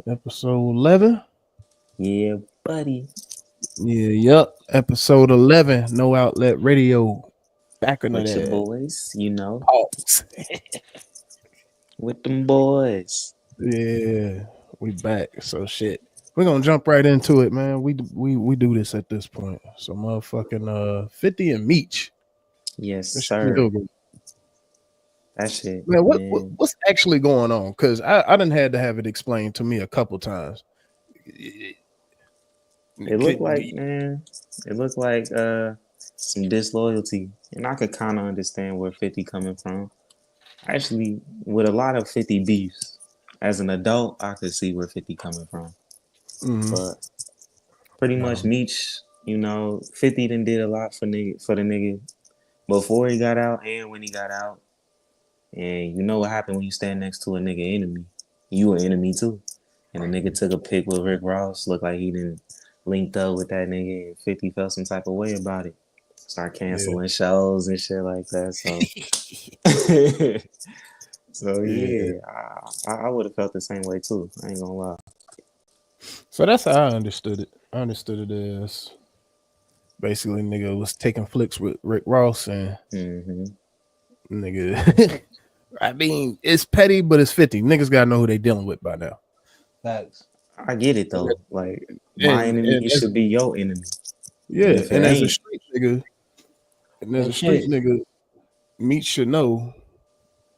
Episode 11. Yeah, buddy. Yep. Episode 11. No Outlet Radio. Back into With your that. boys, Pause. with them boys. Yeah. We back. So shit. We're gonna jump right into it, man. We do this at this point. So motherfucking 50 and Meech. Yes, This shit sir. still good. That shit, Man, man. what's actually going on? Because I done had to have it explained to me a couple times. It looked like, man. It looked like some disloyalty, and I could kind of understand where 50 coming from. Actually, with a lot of 50 beefs, as an adult, I could see where 50 coming from. But pretty much Meech, 50 done did a lot for the nigga before he got out and when he got out. And you know what happened when you stand next to a nigga enemy? You an enemy too. And the nigga took a pic with Rick Ross, looked like he didn't linked up with that nigga, and 50 felt some type of way about it. Start canceling shows and shit like that. So I would have felt the same way too. I ain't gonna lie. So that's how I understood it. I understood it as basically nigga was taking flicks with Rick Ross and nigga. I mean, it's petty, but it's 50. Niggas gotta know who they dealing with by now. Facts. I get it though. Like my enemy should be your enemy. Yeah, and as a street nigga, Meech should know,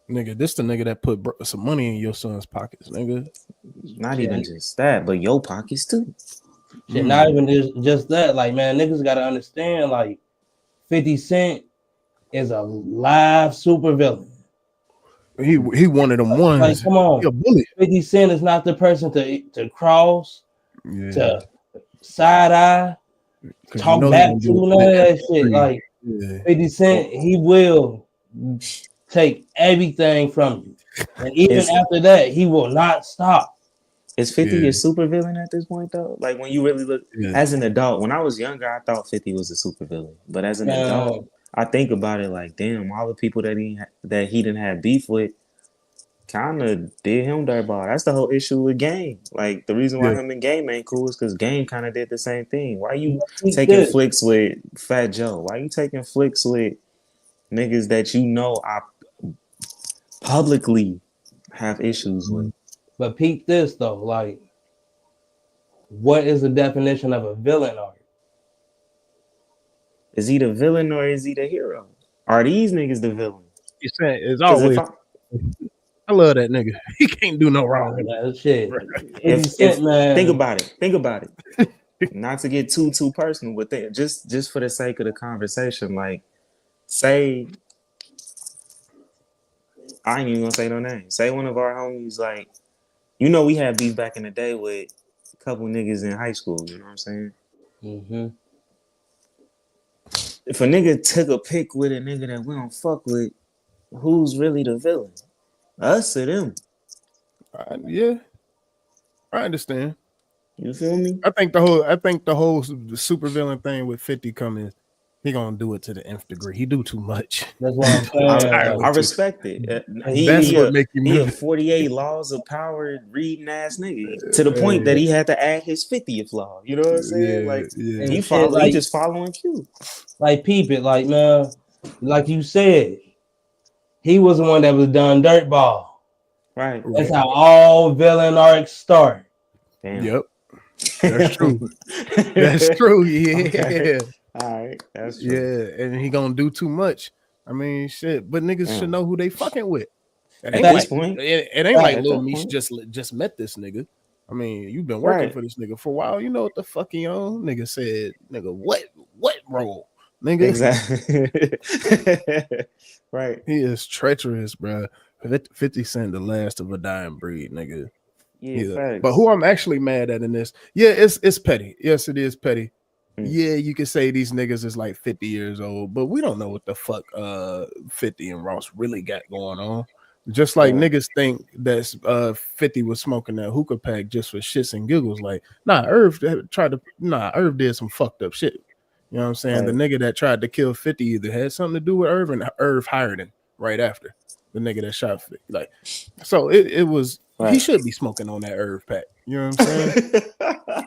nigga, this the nigga that put some money in your son's pockets, nigga. Not even just that, but your pockets too. Shit, not even just that. Like, man, niggas gotta understand, like, 50 Cent is a live supervillain. He one of them ones. Like, come on, 50 Cent is not the person to cross, to side eye, talk back to, none of that shit. Like 50 Cent, he will take everything from you, and even after that, he will not stop. Is 50 a supervillain at this point though? Like when you really look as an adult, when I was younger, I thought 50 was a supervillain, but as an adult, I think about it like, damn, all the people that he didn't have beef with kind of did him dirtball. That's the whole issue with Game. Like the reason why him and Game ain't cool is because Game kind of did the same thing. Why you taking flicks with Fat Joe? Why you taking flicks with niggas that you know I publicly have issues with? But peep this though, like, what is the definition of a villain arc? Is he the villain or is he the hero? Are these niggas the villain? You saying it's always. I love that nigga. He can't do no wrong. That shit. Think about it. Not to get too personal, but just for the sake of the conversation, like, say, I ain't even gonna say no name. Say one of our homies, like, we had beef back in the day with a couple niggas in high school. You know what I'm saying? Mm-hmm. If a nigga took a pic with a nigga that we don't fuck with, who's really the villain? Us or them? Yeah, I understand. You feel me? I think the whole super villain thing with 50 coming, he gonna do it to the nth degree. He do too much. That's what I'm saying. I respect it. He a 48 laws of power reading ass nigga to the point that he had to add his 50th law. You know what I'm saying? He just following cue. Like, peep it, like, man, like you said, he was the one that was done dirtball. Right. That's how all villain arcs start. Damn. Yep. That's true. That's true. Yeah. Okay. All right. That's true. Yeah, and he gonna do too much. I mean, shit. But niggas should know who they fucking with. At this point, it ain't like Lil Meech just met this nigga. I mean, you've been working for this nigga for a while. You know what the fuck he on? Nigga said, nigga, what role? Nigga. Exactly. Right. He is treacherous, bro. 50 Cent, the last of a dying breed, nigga. Yeah. But who I'm actually mad at in this, it's petty. Yes, it is petty. Yeah, you can say these niggas is like 50 years old, but we don't know what the fuck 50 and Ross really got going on. Just like niggas think that 50 was smoking that hookah pack just for shits and giggles. Like, Irv did some fucked up shit. You know what I'm saying? Right. The nigga that tried to kill 50 either had something to do with Irv, and Irv hired him right after. The nigga that shot 50. Like, so it was he should be smoking on that Irv pack. You know what I'm saying?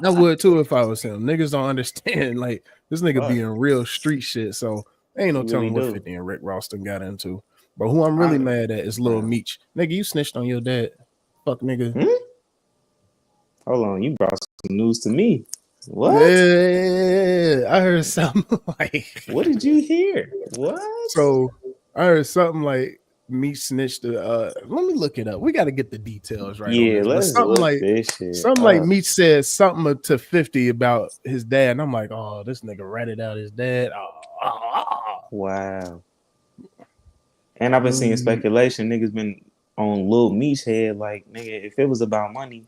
I would too if I was him. Niggas don't understand. Like, this nigga be in real street shit. So ain't no telling what 50 and Rick Ross done got into. But who I'm really mad at is Lil Meech. Nigga, you snitched on your dad. Fuck, nigga. Hold on, you brought some news to me. What? Yeah, I heard something like. What did you hear? What? So I heard something like Meech snitched. Let me look it up. We got to get the details right. Yeah, on this. Let's something look like this shit. Something like Meech said something to 50 about his dad, and I'm like, oh, this nigga ratted out his dad. Wow. And I've been seeing speculation. Niggas been on Lil Meech head. Like, nigga, if it was about money,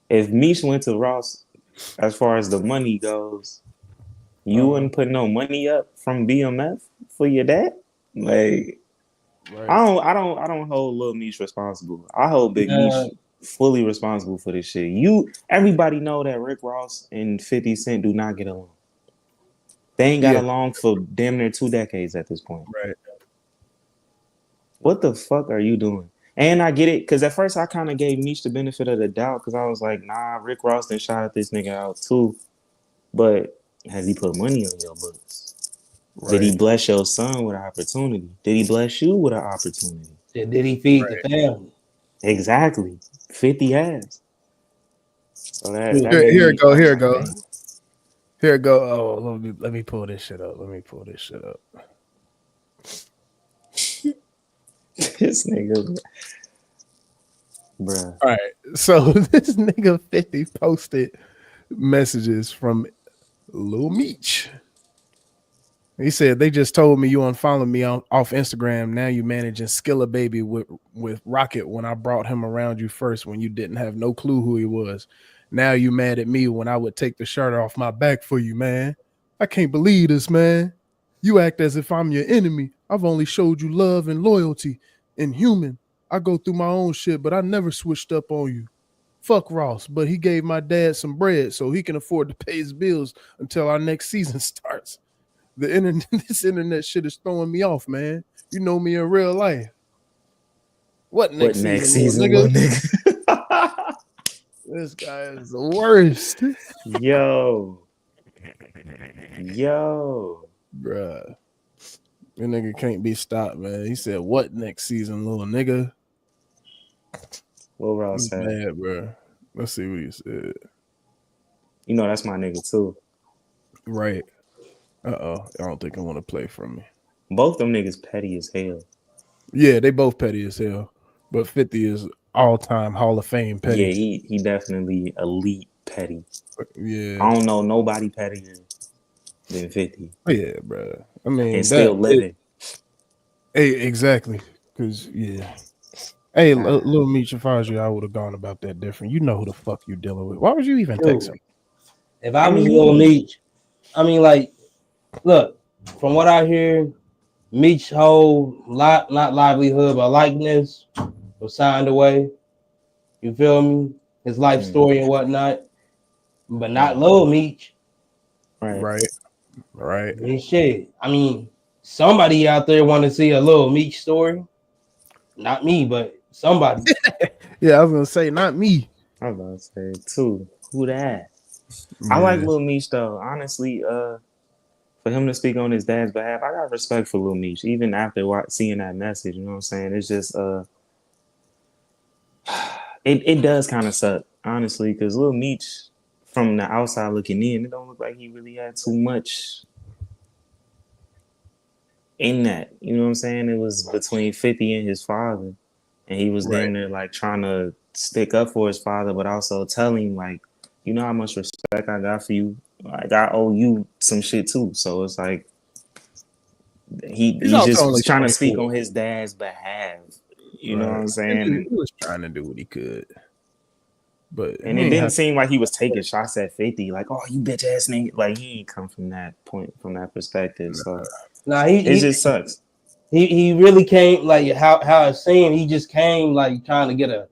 if Meech went to Ross, as far as the money goes, you wouldn't put no money up from BMF for your dad. Like, right. I don't hold Lil Meech responsible. I hold Big Meech fully responsible for this shit. Everybody know that Rick Ross and 50 Cent do not get along. They ain't got along for damn near 2 decades at this point. Right. What the fuck are you doing? And I get it, because at first I kind of gave Meech the benefit of the doubt, because I was like, nah, Rick Ross done shot at this nigga out too. But has he put money on your books? Right. Did he bless your son with an opportunity? Did he bless you with an opportunity? Did he feed the family? Exactly. 50 has. So here it go. Here it go. Oh, let me pull this shit up. This nigga, bruh. All right, so this nigga 50 posted messages from Lil Meech. He said, they just told me you unfollowed me off Instagram. Now you managing Skilla Baby with Rocket when I brought him around you first when you didn't have no clue who he was. Now you mad at me when I would take the shirt off my back for you, man. I can't believe this, man. You act as if I'm your enemy. I've only showed you love and loyalty and human. I go through my own shit, but I never switched up on you. Fuck Ross, but he gave my dad some bread so he can afford to pay his bills until our next season starts. This internet shit is throwing me off, man. You know me in real life. What next season, nigga? This guy is the worst. Yo. Bruh. That nigga can't be stopped, man. He said, what next season, little nigga? What Ross said? Mad, bro. Let's see what he said. You know that's my nigga too. Right. I don't think I want to play from me. Both them niggas petty as hell. Yeah, they both petty as hell. But 50 is all-time Hall of Fame petty. Yeah, he definitely elite petty. Yeah. I don't know nobody pettier than 50. Oh, yeah, bro. I mean, and still living. Hey, exactly. Because, yeah. Hey, Lil Meech, if I was you, I would have gone about that different. You know who the fuck you dealing with. Why would you even text him? If I was Lil Meech, I mean, like, look, from what I hear, Meech's whole not livelihood, but likeness was signed away. You feel me? His life story and whatnot. But not Lil Meech. Right. And shit. I mean, somebody out there want to see a Lil Meech story. Not me, but somebody. Yeah, I was gonna say not me. I was about to say too. Who that? Yeah. I like Lil Meech though. Honestly, for him to speak on his dad's behalf, I got respect for Lil Meech, even after seeing that message. You know what I'm saying? It's just it does kind of suck, honestly, because Lil Meech, from the outside looking in, it don't look like he really had too much in that. You know what I'm saying? It was between 50 and his father, and he was damn near like trying to stick up for his father, but also tell him like, you know how much respect I got for you. Like I owe you some shit too. So it's like he's just trying to speak on his dad's behalf. You know what I'm saying? He was trying to do what he could. But it didn't seem like he was taking shots at 50, like, oh, you bitch ass nigga. Like he ain't come from that point, from that perspective. So it just sucks. He really came like how it seemed. He just came like trying to get a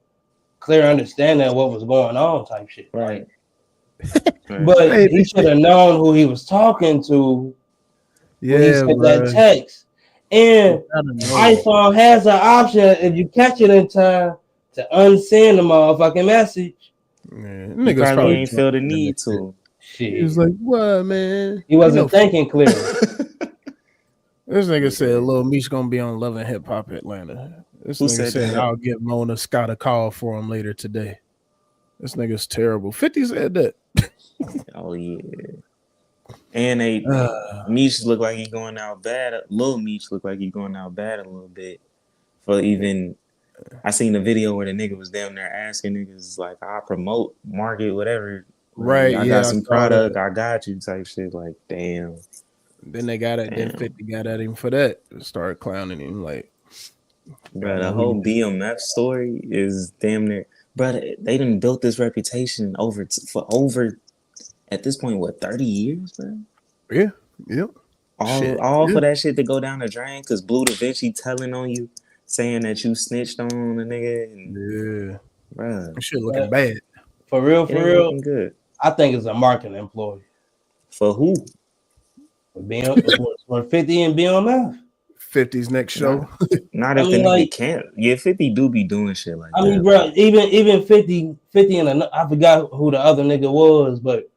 clear understanding of what was going on, type shit. Right. But he should have known who he was talking to. Yeah, when he said that text. And iPhone has an option if you catch it in time to unsend the motherfucking message. He probably ain't feel the need to. Shit. He was like, "What, man?" He wasn't thinking clearly. This nigga said Lil Meech gonna be on Love and Hip Hop Atlanta. This nigga said I'll give Mona Scott a call for him later today. This nigga's terrible. 50 said that. Oh yeah. And Meech look like he going out bad. Lil Meech look like he going out bad a little bit. For even, I seen the video where the nigga was down there asking niggas like, "I promote, market, whatever. Right? I got some product. I got you." Type shit. Like, damn. Then they got it. Then 50 got at him for that. Started clowning him like. Bro, the whole BMF story is damn near. Bro, they done built this reputation for over. At this point, what, 30 years, bro? Yeah, yep. All for that shit to go down the drain because Blue Da Vinci telling on you, saying that you snitched on a nigga. And, bro. Shit looking bad. For real, looking good. I think it's a marketing employee. For who? For 50 and BMF. 50's next show. Not if the nigga can't. Yeah, 50 do be doing shit like that. I mean, bro, even 50 and I forgot who the other nigga was, but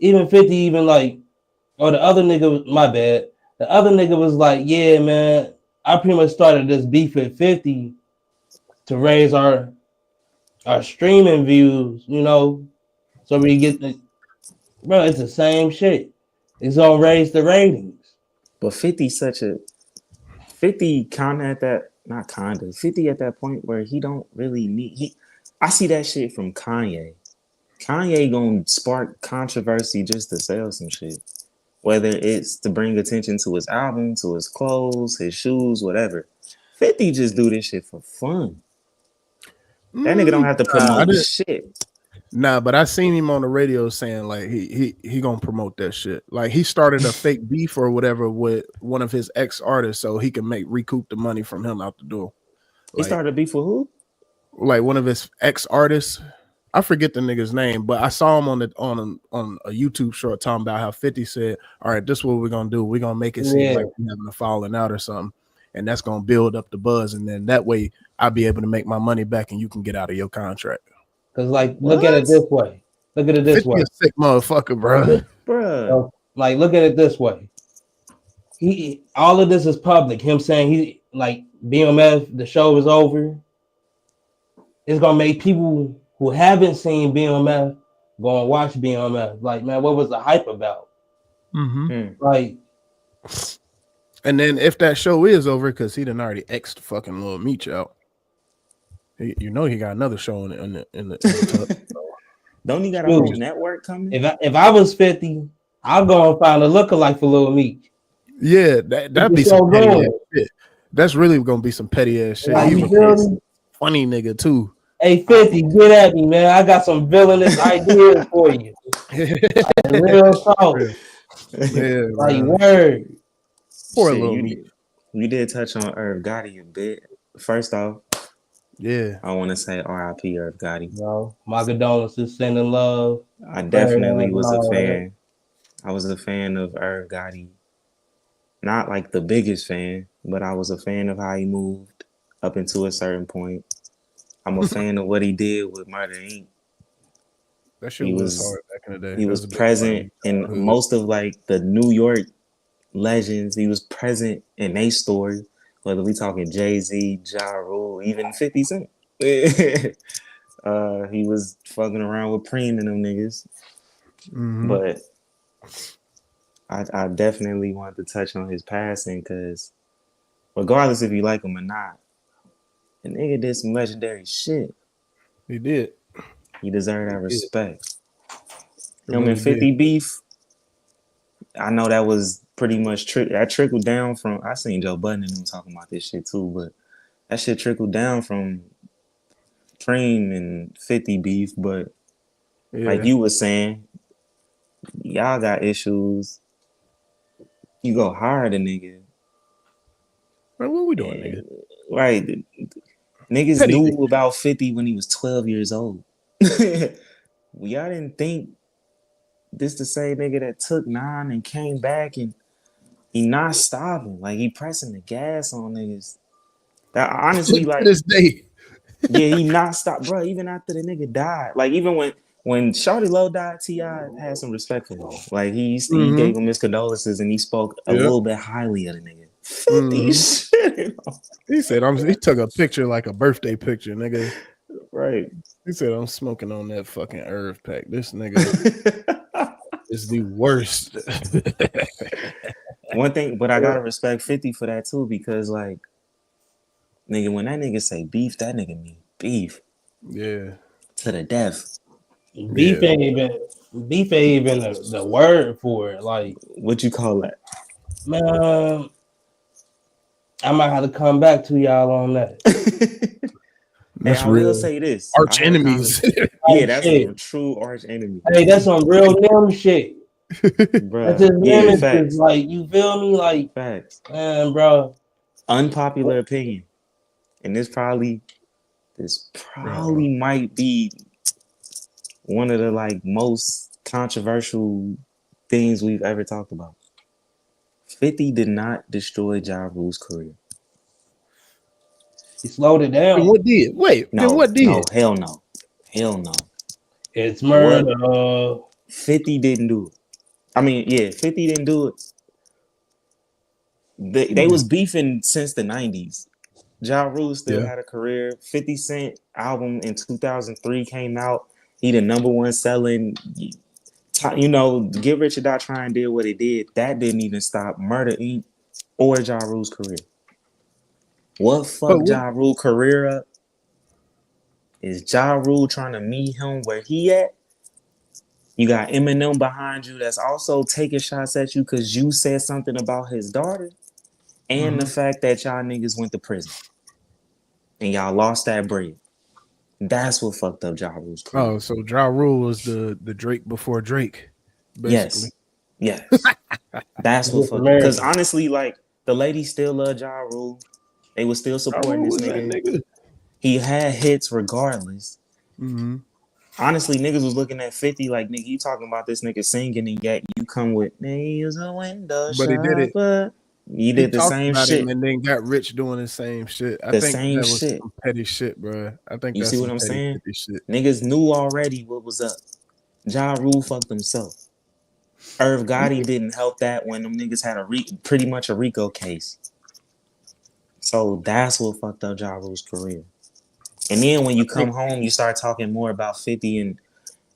even 50, even like, or the other nigga, my bad. The other nigga was like, yeah, man, I pretty much started this beef at 50 to raise our streaming views, you know, so we get bro, it's the same shit. It's gonna raise the ratings. But 50 kind of at that, not kind of, 50 at that point where he don't really need, I see that shit from Kanye. Kanye gonna spark controversy just to sell some shit. Whether it's to bring attention to his album, to his clothes, his shoes, whatever. 50 just do this shit for fun. That nigga don't have to promote shit. Nah, but I seen him on the radio saying like he gonna promote that shit. Like he started a fake beef or whatever with one of his ex artists so he can recoup the money from him out the door. He started a beef with who? Like one of his ex artists. I forget the nigga's name, but I saw him on a YouTube short talking about how 50 said, "All right, this is what we're gonna do. We're gonna make it seem like we're having a falling out or something, and that's gonna build up the buzz, and then that way I'll be able to make my money back, and you can get out of your contract." Because look at it this way. Look at it this way. A sick motherfucker, bro. So, look at it this way. All of this is public. Him saying he like BMF, the show is over. It's gonna make people who haven't seen BMF go and watch BMF. Like, man, what was the hype about? Like, and then if that show is over, because he done already X'd fucking Lil Meech out, you know he got another show in the Don't he got a whole network coming? If I was 50, I'll go and find a lookalike for Lil Meech. Yeah, that'd be some petty ass shit. That's really gonna be some petty ass shit. He was funny nigga too. Hey 50, get at me, man. I got some villainous ideas for you. Real talk. Yeah, like word. Poor Lil Meech. We did touch on Irv Gotti a bit. First off, I want to say R.I.P. Irv Gotti. No, my condolences, sending love. I definitely was a fan. I was a fan of Irv Gotti. Not like the biggest fan, but I was a fan of how he moved up into a certain point. I'm a fan of what he did with Murder Inc. That shit was hard back in the day. He was present in most of like the New York legends. He was present in their story. Whether we talking Jay-Z, Ja Rule, even 50 Cent. He was fucking around with Preem and them niggas. But I definitely wanted to touch on his passing because regardless if you like him or not, the nigga did some legendary shit. He did. He deserved that respect. Him and 50 beef, I know that was pretty much that trickled down from, I seen Joe Budden and them talking about this shit too, but that shit trickled down from Preem and 50 beef, but like you were saying, y'all got issues. You go hire the nigga. Right, what we doing, nigga? Right. Niggas knew about 50 when he was 12 years old. Y'all didn't think this the same nigga that took 9 and came back and he not stopping. Like he pressing the gas on niggas. That honestly, like to this day. Yeah, he not stopped, bro. Even after the nigga died, like even when Shawty Low died, T.I. had some respect for him. Like he gave him his condolences and he spoke a little bit highly of the nigga. 50 shit. He said, he took a picture like a birthday picture, nigga. Right. He said, I'm smoking on that fucking herb pack. This nigga is the worst. One thing, but I gotta respect 50 for that too, because like, nigga, when that nigga say beef, that nigga mean beef. Yeah. To the death. Beef ain't even the word for it. Like, what you call that? Man, I might have to come back to y'all on that. Hey, I will say this. Arch enemies. Yeah, that's a true arch enemy. Hey, that's some real nim shit. Bruh, that's just nemesis. Like, you feel me? Like, facts. Man, bro. Unpopular opinion. And this probably might be one of the like most controversial things we've ever talked about. 50 did not destroy Ja Rule's career. He slowed it down. Then what did? Wait, no, then what did? No, hell no. Hell no. It's murder. 50 didn't do it. I mean, yeah, 50 didn't do it. They was beefing since the 90s. Ja Rule still had a career. 50 Cent album in 2003 came out. He the number one selling, Get Rich or Die Trying did what it did. That didn't even stop Murder Inc. or Ja Rule's career. What fucked Ja Rule career up is Ja Rule trying to meet him where he at. You got Eminem behind you that's also taking shots at you because you said something about his daughter. And the fact that y'all niggas went to prison. And y'all lost that bread. That's what fucked up Ja Rule's career. Oh, so Ja Rule was the Drake before Drake, basically. Yes. That's what fucked up. Because honestly, like, the ladies still love Ja Rule. They was still supporting this nigga. He had hits regardless. Honestly, niggas was looking at 50 like, nigga, you talking about this nigga singing and yet you come with, use a window but he did it. He did the same shit. And then got rich doing the same shit. I think that was some petty shit, bro. I think you that's see what I'm saying? Shit. Niggas knew already what was up. Ja Rule fucked himself. Irv Gotti didn't help that when them niggas had pretty much a RICO case. So that's what fucked up Ja Rule's career. And then when you come home, you start talking more about 50 and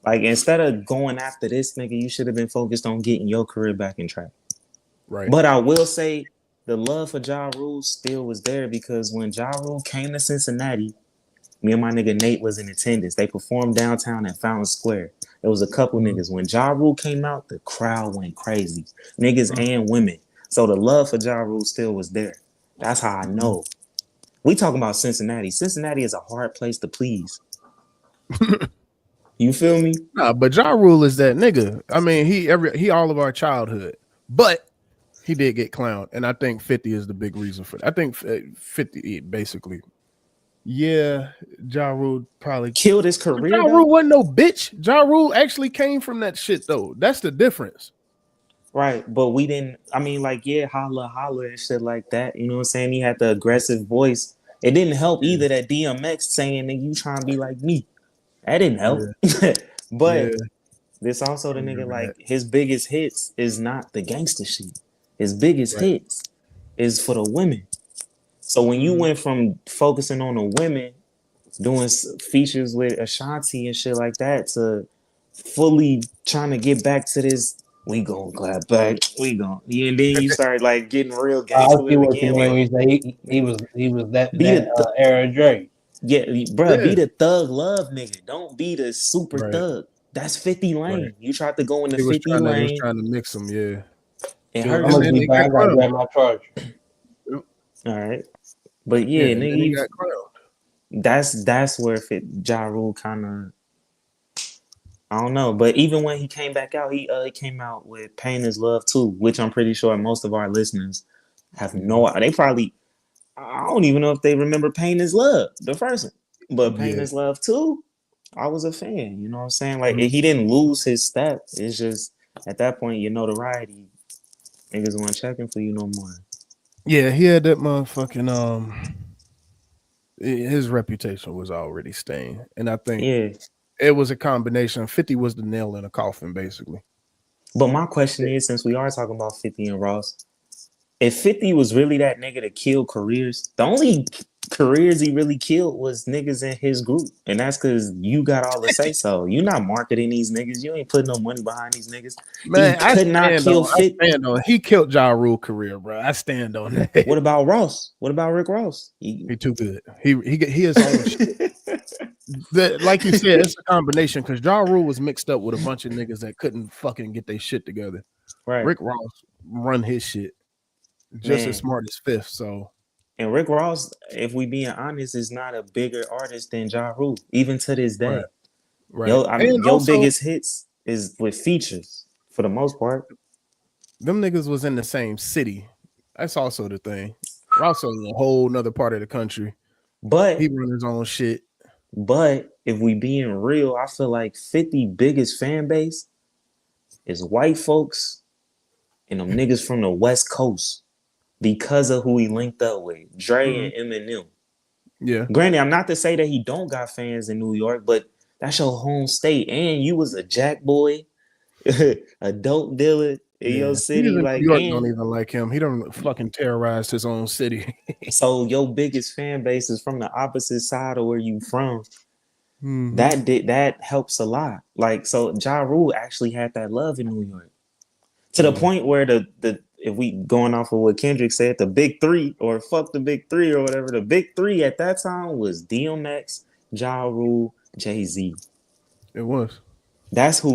like instead of going after this nigga, you should have been focused on getting your career back in track. Right. But I will say the love for Ja Rule still was there because when Ja Rule came to Cincinnati, me and my nigga Nate was in attendance. They performed downtown at Fountain Square. There was a couple niggas. When Ja Rule came out, the crowd went crazy. Niggas and women. So the love for Ja Rule still was there. That's how I know. We talking about Cincinnati. Cincinnati is a hard place to please. You feel me? Nah, but Ja Rule is that nigga. I mean, he all of our childhood. But he did get clowned. And I think 50 is the big reason for that. I think 50 basically. Yeah, Ja Rule probably killed his career. Ja Rule wasn't no bitch. Ja Rule actually came from that shit though. That's the difference. Right, but we didn't. I mean, like, yeah, holla and shit like that. You know what I'm saying? He had the aggressive voice. It didn't help either that DMX saying that you trying to be like me. That didn't help. But this also the nigga like his biggest hits is not the gangster shit. His biggest hits is for the women. So when you went from focusing on the women, doing features with Ashanti and shit like that, to fully trying to get back to this, we gon' clap back, and then you start like getting real gangster with it again. Like he was that era Drake. Yeah, bro, be the thug love nigga. Don't be the super thug. That's 50 lane. You tried to go in the 50 lane. He was trying to mix them, yeah. It hurt. I'm gonna be back. I gotta grab my charger. All right, but yeah, nigga, he got crowned. That's where Ja Rule kind of, I don't know, but even when he came back out, he came out with "Pain Is Love" too, which I'm pretty sure most of our listeners have they probably, I don't even know if they remember "Pain Is Love," the first one, but "Pain Is Love" too, I was a fan. You know what I'm saying? Like he didn't lose his step. It's just at that point, your notoriety, niggas weren't checking for you no more. Yeah, he had that motherfucking his reputation was already stained, and I think it was a combination. 50 was the nail in a coffin, basically. But my question is, since we are talking about 50 and Ross, if 50 was really that nigga to kill careers, the only careers he really killed was niggas in his group. And that's because you got all the say so. You not marketing these niggas. You ain't putting no money behind these niggas. Man, he could not kill 50. I stand on. He killed Ja Rule career, bro. I stand on that. What about Ross? What about Rick Ross? He too good. He his own shit. Like you said, it's a combination because Ja Rule was mixed up with a bunch of niggas that couldn't fucking get their shit together. Right. Rick Ross run his shit just as smart as Fifth. So, and Rick Ross, if we being honest, is not a bigger artist than Ja Rule, even to this day. Right. Your biggest hits is with features for the most part. Them niggas was in the same city. That's also the thing. Ross was in a whole nother part of the country. But he run his own shit. But if we being real, I feel like 50 biggest fan base is white folks and them niggas from the West Coast because of who he linked up with, Dre and Eminem. Yeah. Granted, I'm not to say that he don't got fans in New York, but that's your home state, and you was a jack boy, a dope dealer in your city. Like, New York don't even like him. He don't fucking terrorize his own city. So your biggest fan base is from the opposite side of where you from. Mm-hmm. That helps a lot. Like, so Ja Rule actually had that love in New York to the point where the if we going off of what Kendrick said, the big three or fuck the big three or whatever, the big three at that time was DMX, Ja Rule, Jay-Z. It was. That's who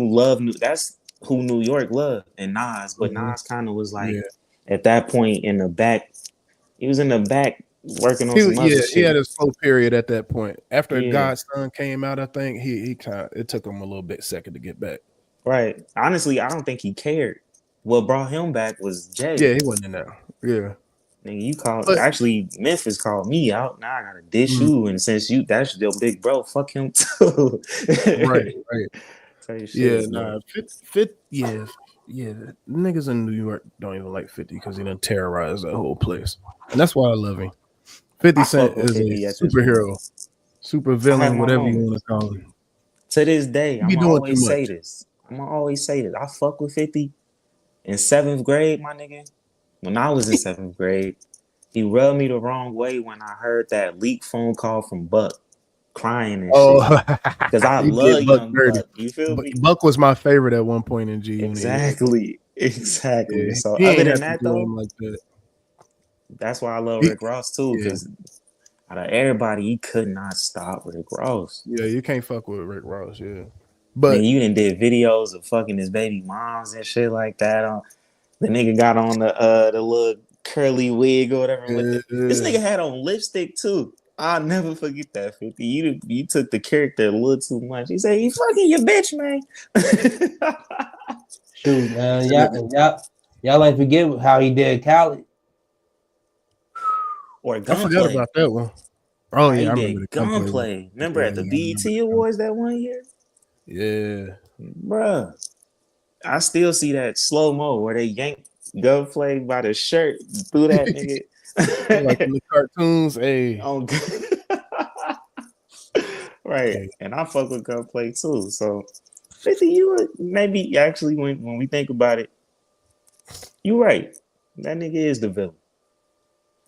New York loved, and Nas. But Nas kind of was like at that point in the back. He was in the back working on some other shit. He had a slow period at that point. After God's Son came out, I think he kind of, it took him a little bit second to get back. Right. Honestly, I don't think he cared. What brought him back was Jay. Yeah, he wasn't in there. Yeah. Nigga, you called actually Memphis called me out. Now I gotta dish you, and since that's your big bro, fuck him too. Right. Shit, Niggas in New York don't even like 50 because he done terrorized that whole place, and that's why I love him. 50 Cent is a superhero, super villain, whatever you want to call him. To this day, I'm gonna always say this. I fuck with 50. In 7th grade, my nigga, when I was in 7th grade, he rubbed me the wrong way when I heard that leak phone call from Buck crying and shit. Because I love young Buck. You feel me? Buck was my favorite at one point in G. Exactly. Yeah. So he other than that, though, like that's why I love Rick Ross too. Because out of everybody, he could not stop Rick Ross. Yeah, you can't fuck with Rick Ross. Yeah. But man, you done did videos of fucking his baby moms and shit like that. The nigga got on the little curly wig or whatever. This nigga had on lipstick too. I'll never forget that, 50. You took the character a little too much. He said, "You fucking your bitch, man." Shoot, man, y'all ain't forget how he did Khaled. Or I forgot about that one. Oh yeah, I remember the Gunplay. Remember at the BET Awards that one year? Yeah, bruh. I still see that slow mo where they yanked Gunplay by the shirt through that nigga. Like in the cartoons, hey. Oh, right. And I fuck with Gunplay too. So 50, you would maybe actually when we think about it, you right. That nigga is the villain.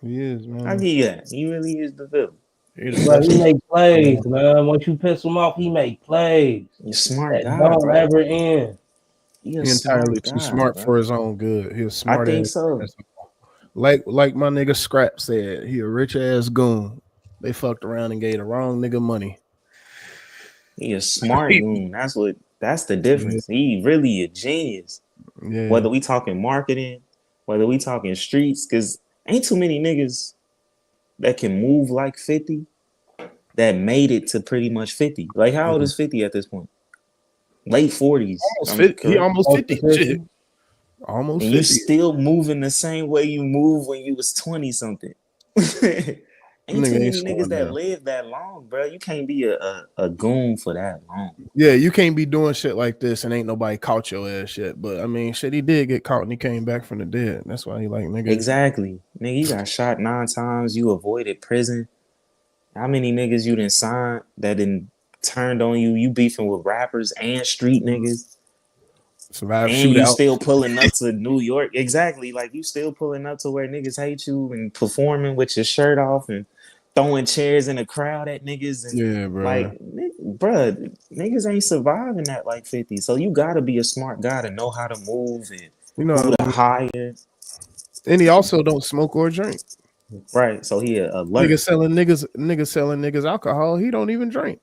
He is, man. I give you that. He really is the villain. But he make plays, man. Once you piss him off, he make plays. You're smart guy, don't bro. ever end. He's entirely too smart for his own good. He's smart. I think so. Like my nigga Scrap said, he a rich ass goon. They fucked around and gave the wrong nigga money. He a smart goon. That's the difference. Yeah. He really a genius. Yeah. Whether we talking marketing, whether we talking streets, because ain't too many niggas that can move like 50 that made it to pretty much 50. Like, how old is 50 at this point? Late 40s. He almost 50. Shit. Almost and 50. You still moving the same way you moved when you was 20 something. Ain't too many niggas that live that long, bro. You can't be a goon for that long. Yeah, you can't be doing shit like this and ain't nobody caught your ass yet. But I mean, shit, he did get caught and he came back from the dead. That's why he like nigga. Exactly. Nigga, you got shot 9 times. You avoided prison. How many niggas you done signed that done turned on you? You beefing with rappers and street niggas. Survive and shootout. You still pulling up to New York. Exactly. Like you still pulling up to where niggas hate you and performing with your shirt off and throwing chairs in the crowd at niggas. And Yeah, bro. Like, bruh, niggas ain't surviving that like 50. So you gotta be a smart guy to know how to move and who to hire. And he also don't smoke or drink. Right. So he alert. Niggas selling niggas alcohol. He don't even drink.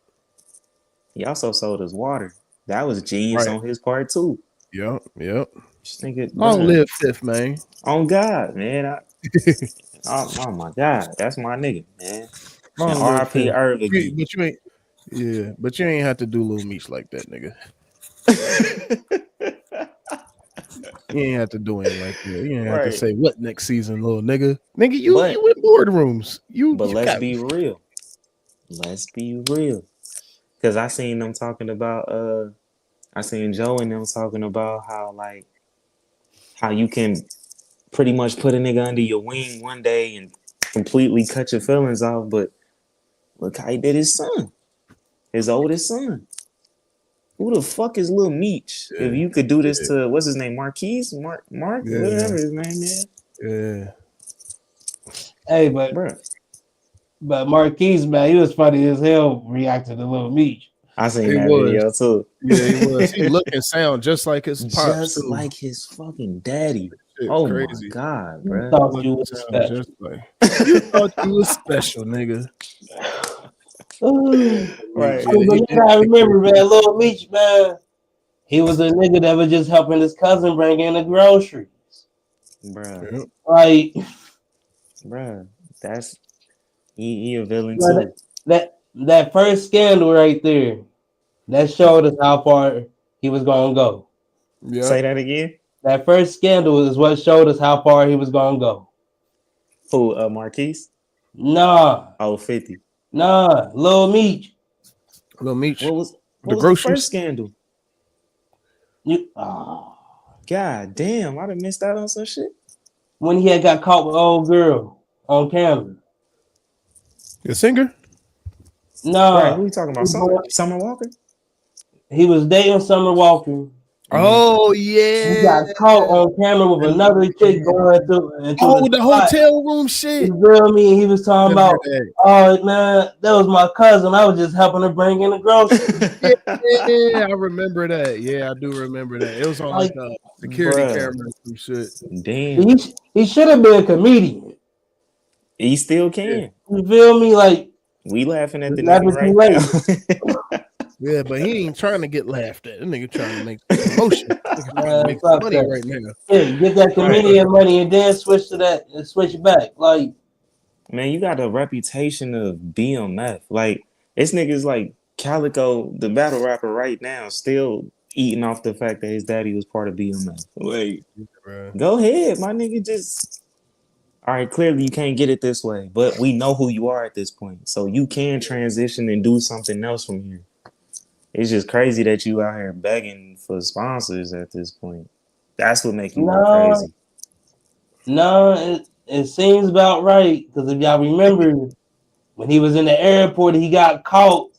He also sold us water. That was genius on his part too. Yep. Nigga, Long live Fifth, man. On God, man. Oh my God, that's my nigga, man. R.I.P. Irv again. But you ain't. Yeah, but you ain't have to do Lil Meech like that, nigga. You ain't have to do him like that. You ain't have to say what next season, little nigga. Nigga, you in boardrooms. But let's be real. Let's be real. Because I seen them talking about I seen Joe and them talking about how you can pretty much put a nigga under your wing one day and completely cut your feelings off, but look how he did his son. His oldest son. Who the fuck is Lil Meech? If you could do this to what's his name, Marquise? Mark, whatever his name is. Yeah. Hey, but Marquise, man, he was funny as hell reacting to Lil Meech. I seen that video too. Yeah, he was. He look and sound just like his pops, just like his fucking daddy. Oh crazy. My God, bro! You thought you was special. You thought you was special, nigga. Right. But you gotta remember, man, Lil Meech, man, he was a nigga that was just helping his cousin bring in the groceries. Bruh. Like, bruh, that's he a villain too. That first scandal right there, that showed us how far he was gonna go. Yep. Say that again. That first scandal is what showed us how far he was gonna go. Who, Marquise? Nah. Oh, 50. Nah, Lil Meech. What was the first scandal? God damn, I done missed out on some shit. When he had got caught with old girl on camera. The singer? No. Right, who you talking about? Summer Walker? He was dating Summer Walker. Oh yeah, he got caught on camera with another chick going into the hotel room shit. You feel me? He was talking about, oh man, that was my cousin. I was just helping her bring in the groceries. Yeah, I remember that. Yeah, I do remember that. It was on like a security camera and some shit. Damn, he should have been a comedian. He still can. You feel me? Like we laughing at the nigga right now. Yeah, but he ain't trying to get laughed at. That nigga trying to make promotion. Make money right now. Yeah, get that comedian money and then switch to that and switch back. Like, man, you got a reputation of BMF. Like, it's niggas like Calico, the battle rapper right now, still eating off the fact that his daddy was part of BMF. Like, go ahead, my nigga. Just all right. Clearly, you can't get it this way, but we know who you are at this point, so you can transition and do something else from here. It's just crazy that you out here begging for sponsors at this point. That's what makes you go crazy. No, it seems about right. Because if y'all remember, when he was in the airport, he got caught,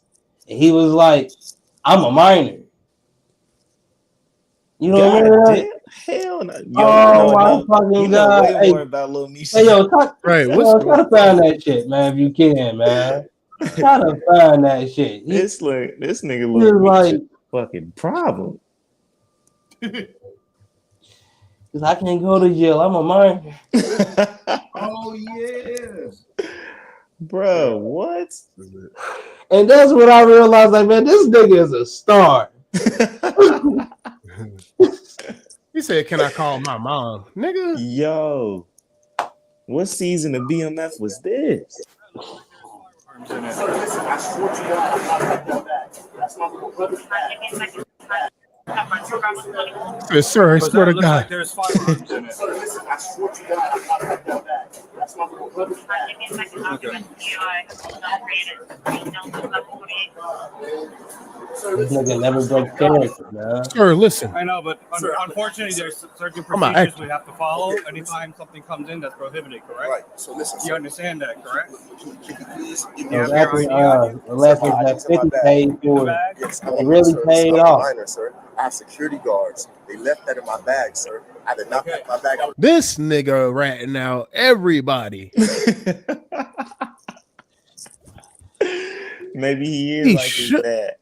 and he was like, "I'm a minor." You don't remember that? Hell no. Yo, oh my fucking God! Way more about Lil Meech. Hey, yo, try to find that shit, man, if you can, man. Try to find that shit. This nigga Lil Meech like, fucking problem. Because I can't go to jail. I'm a minor. Oh yeah, bro. What? And that's what I realized. Like, man, this nigga is a star. He said, "Can I call my mom, nigga?" Yo, what season of BMF was this? Sir, I swear to God. There's firearms in it. This nigga never breaks character, man. Sir, listen. I know, but unfortunately, there's certain procedures we have to follow anytime something comes in that's prohibited, correct? Right. So listen, you understand that, correct? Please give me unless it's that 50 paid for it, yes, it really paid off. Minor, sir. I have security guards. They left that in my bag, sir. I did not pack my bag. This nigga ratting out everybody. Maybe he is like his dad.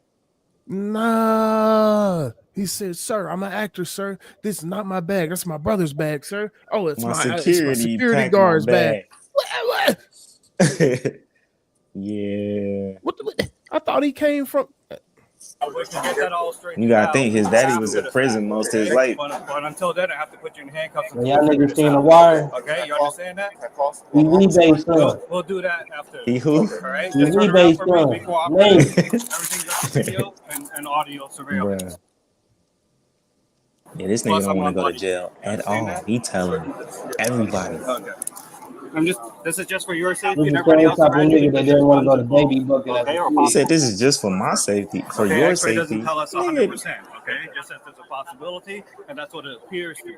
Nah. He said, "Sir, I'm an actor, sir. This is not my bag. That's my brother's bag, sir. Oh, it's my security guard's bag." What? Yeah. What? I thought he came from. You gotta think his daddy was in prison most of his life. But until then, I have to put you in handcuffs. Y'all niggas seen the wire? Okay, you understand that? We'll do that after. He who? All right. Everything video and audio surveillance. Yeah, this nigga don't want to go to jail at all. He telling everybody. Okay. This is just for your safety. This is the same type of nigga that didn't want to go to baby bucket. He said this is just for my safety, for your safety. Doesn't tell us 100%. Okay, just that there's a possibility, and that's what it appears to be.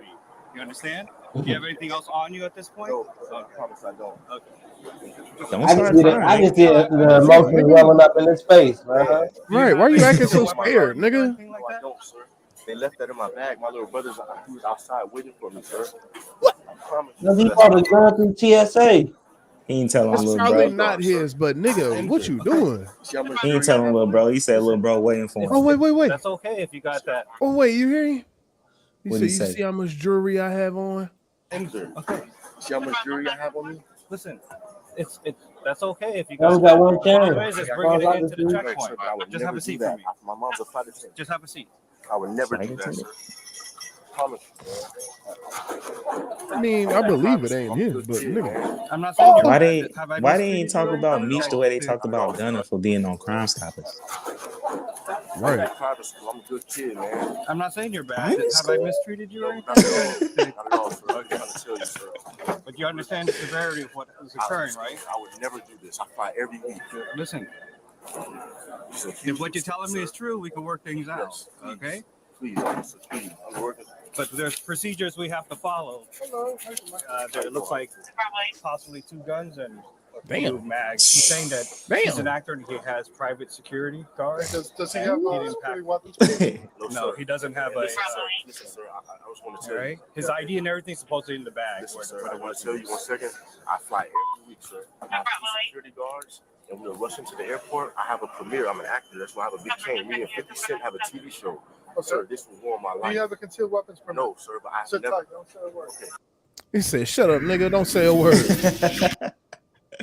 You understand? Do you have anything else on you at this point? No, I promise I don't. Okay. I just did the emotions welling up in his face, man. Right? Why are you acting so scared, nigga? No, I don't, sir. They left that in my bag. My little brother's he was outside waiting for me, sir. What? Does he probably going through TSA? He ain't telling It's little probably bro. not his, but nigga, what you doing? He ain't telling little bro. He said little bro waiting for him. Oh wait. That's okay if you got that. Oh wait, you hear me? He What'd said, he "You say? see how much jewelry I have on?" Okay. See how much jewelry I have on me? Listen, it's that's okay if you got one chance. Just bring it into the checkpoint. Just have a seat for me. My mom's a flight attendant. Just have a seat. I would never do that, sir. Promise. I mean, I believe it ain't his, but nigga, I'm not saying why they ain't talk about Meech the way they talked about Gunna for being on Crime Stoppers? Right. I'm a good kid, man. I'm not saying you're bad. Have I mistreated you or anything? Not at all, sir. I'm trying to tell you, sir. But you understand the severity of what is occurring, right? I would never do this. I fly every week. Listen, if what you're telling me is true, we can work things out. Okay? Please, officer, please. I'm working. But there's procedures we have to follow. It looks like possibly 2 guns and a mags. He's saying that he's an actor and he has private security guards. Does he have security weapons? No, he doesn't have a. Listen, sir, I was going to tell you. His ID and everything's supposedly in the bag. Listen, sir, I want to tell you 1 second. I fly every week, sir. I have 2 security guards, and we're rushing to the airport. I have a premiere. I'm an actor. That's why I have a big chain. Me and 50 Cent have a TV show. Oh, sir, this will warm my life. Do you have a concealed weapons permit? No, sir, but I have never. Don't say a word. Okay. he said, "Shut up, nigga. Don't say a word."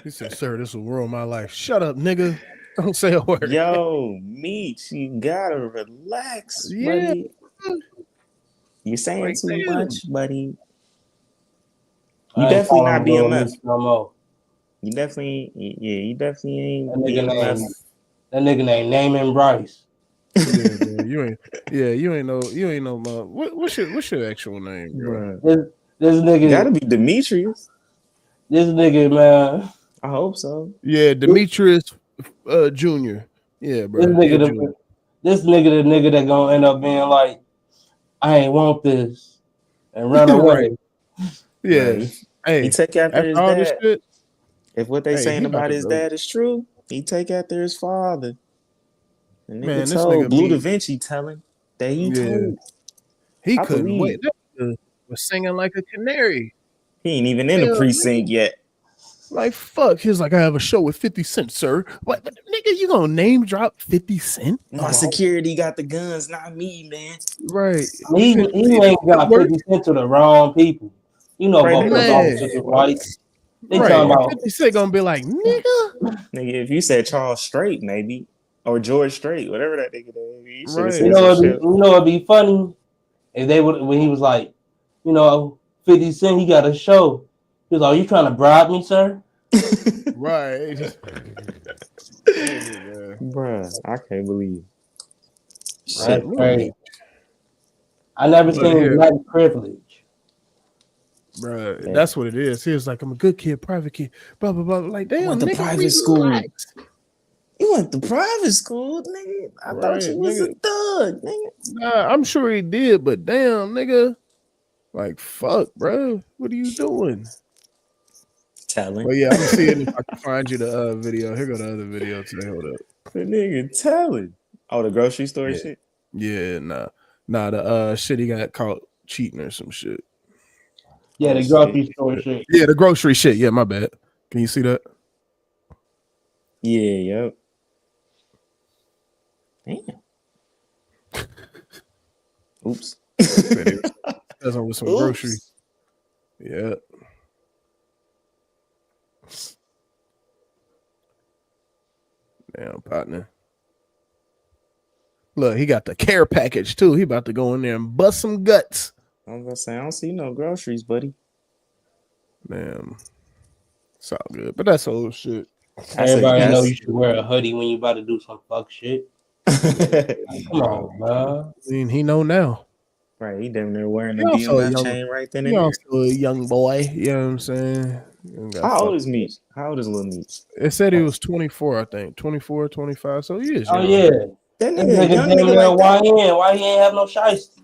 He said, "Sir, this will ruin my life." Shut up, nigga. Don't say a word. Yo, Meech, you gotta relax, buddy. You're saying too much, buddy. You definitely not BMF. No more. You definitely ain't That nigga named Naaman Bryce. You ain't know. What's your actual name, bro? This nigga gotta be Demetrius. This nigga, man. I hope so. Yeah, Demetrius Jr. Yeah, bro. This nigga, the nigga that gonna end up being like, I ain't want this and run away. Yeah. Right. Hey, he take after his all dad. this shit, if what they saying about his dad is true, he take after his father. The nigga man, this told nigga Blue Da Vinci telling that he told. He couldn't wait. That was singing like a canary. He ain't even in the precinct yet. Like fuck, he's like, I have a show with 50 Cent, sir. What, nigga? You gonna name drop 50 Cent? My security got the guns, not me, man. Right? He ain't got 50 Cent to the wrong people. You know, both those officers are white. They talking about 50 Cent gonna be like, nigga. If you said Charles Strait, maybe, or George Strait, whatever that nigga is. Right. You know, it'd be funny if they would when he was like, 50 Cent, he got a show. He was like, "Are you trying to bribe me, sir?" Right. Bruh, I can't believe. That's crazy. I never seen black privilege Bro, that's what it is. He was like, I'm a good kid, private kid, blah blah blah. Like, damn, I went to nigga, private school. You went to private school, nigga. I thought you was a thug, nigga. Nah, I'm sure he did, but damn, nigga, like, fuck, bro, what are you doing? Telling. Well, yeah, I'm seeing if I can find you the video. Here go the other video today. Hold up. The nigga telling. Oh, the grocery store shit. Yeah, nah, the shit he got caught cheating or some shit. Yeah, the grocery store shit. Yeah, the grocery shit. Yeah, my bad. Can you see that? Yeah, yep. Damn. Oops. That's on with some groceries. Yeah. Damn, partner. Look, he got the care package too. He about to go in there and bust some guts. I was gonna say, I don't see no groceries, buddy. Damn. It's all good. But that's old shit. Everybody know you should wear a hoodie when you about to do some fuck shit. Come on, bro. I mean, he know now. Right, he damn near wearing the BMF chain right then and there. Also a young boy, you know what I'm saying? How old is Meech? How old is Lil Meech? It said he was 24, I think. 24, 25. So he is young. young. Yeah. That nigga young nigga like that. Why he ain't have no shiesty?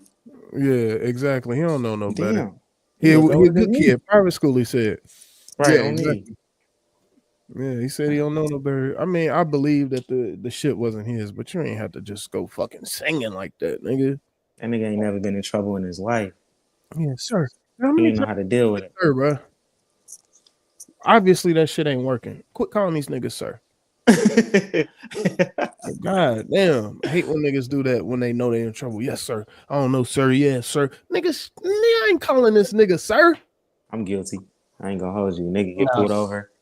Yeah, exactly. He don't know no better. He a good kid. Private school, he said. Right, yeah, exactly. Yeah, he said he don't know no better. I mean, I believe that the shit wasn't his, but you ain't have to just go fucking singing like that, nigga. That nigga ain't never been in trouble in his life. Yeah, sir. He didn't know how to deal with it. Sir, bro. Obviously, that shit ain't working. Quit calling these niggas sir. God damn. I hate when niggas do that when they know they in trouble. Yes, sir. I don't know, sir. Yes, sir. Niggas, I ain't calling this nigga sir. I'm guilty. I ain't gonna hold you. Nigga get pulled over.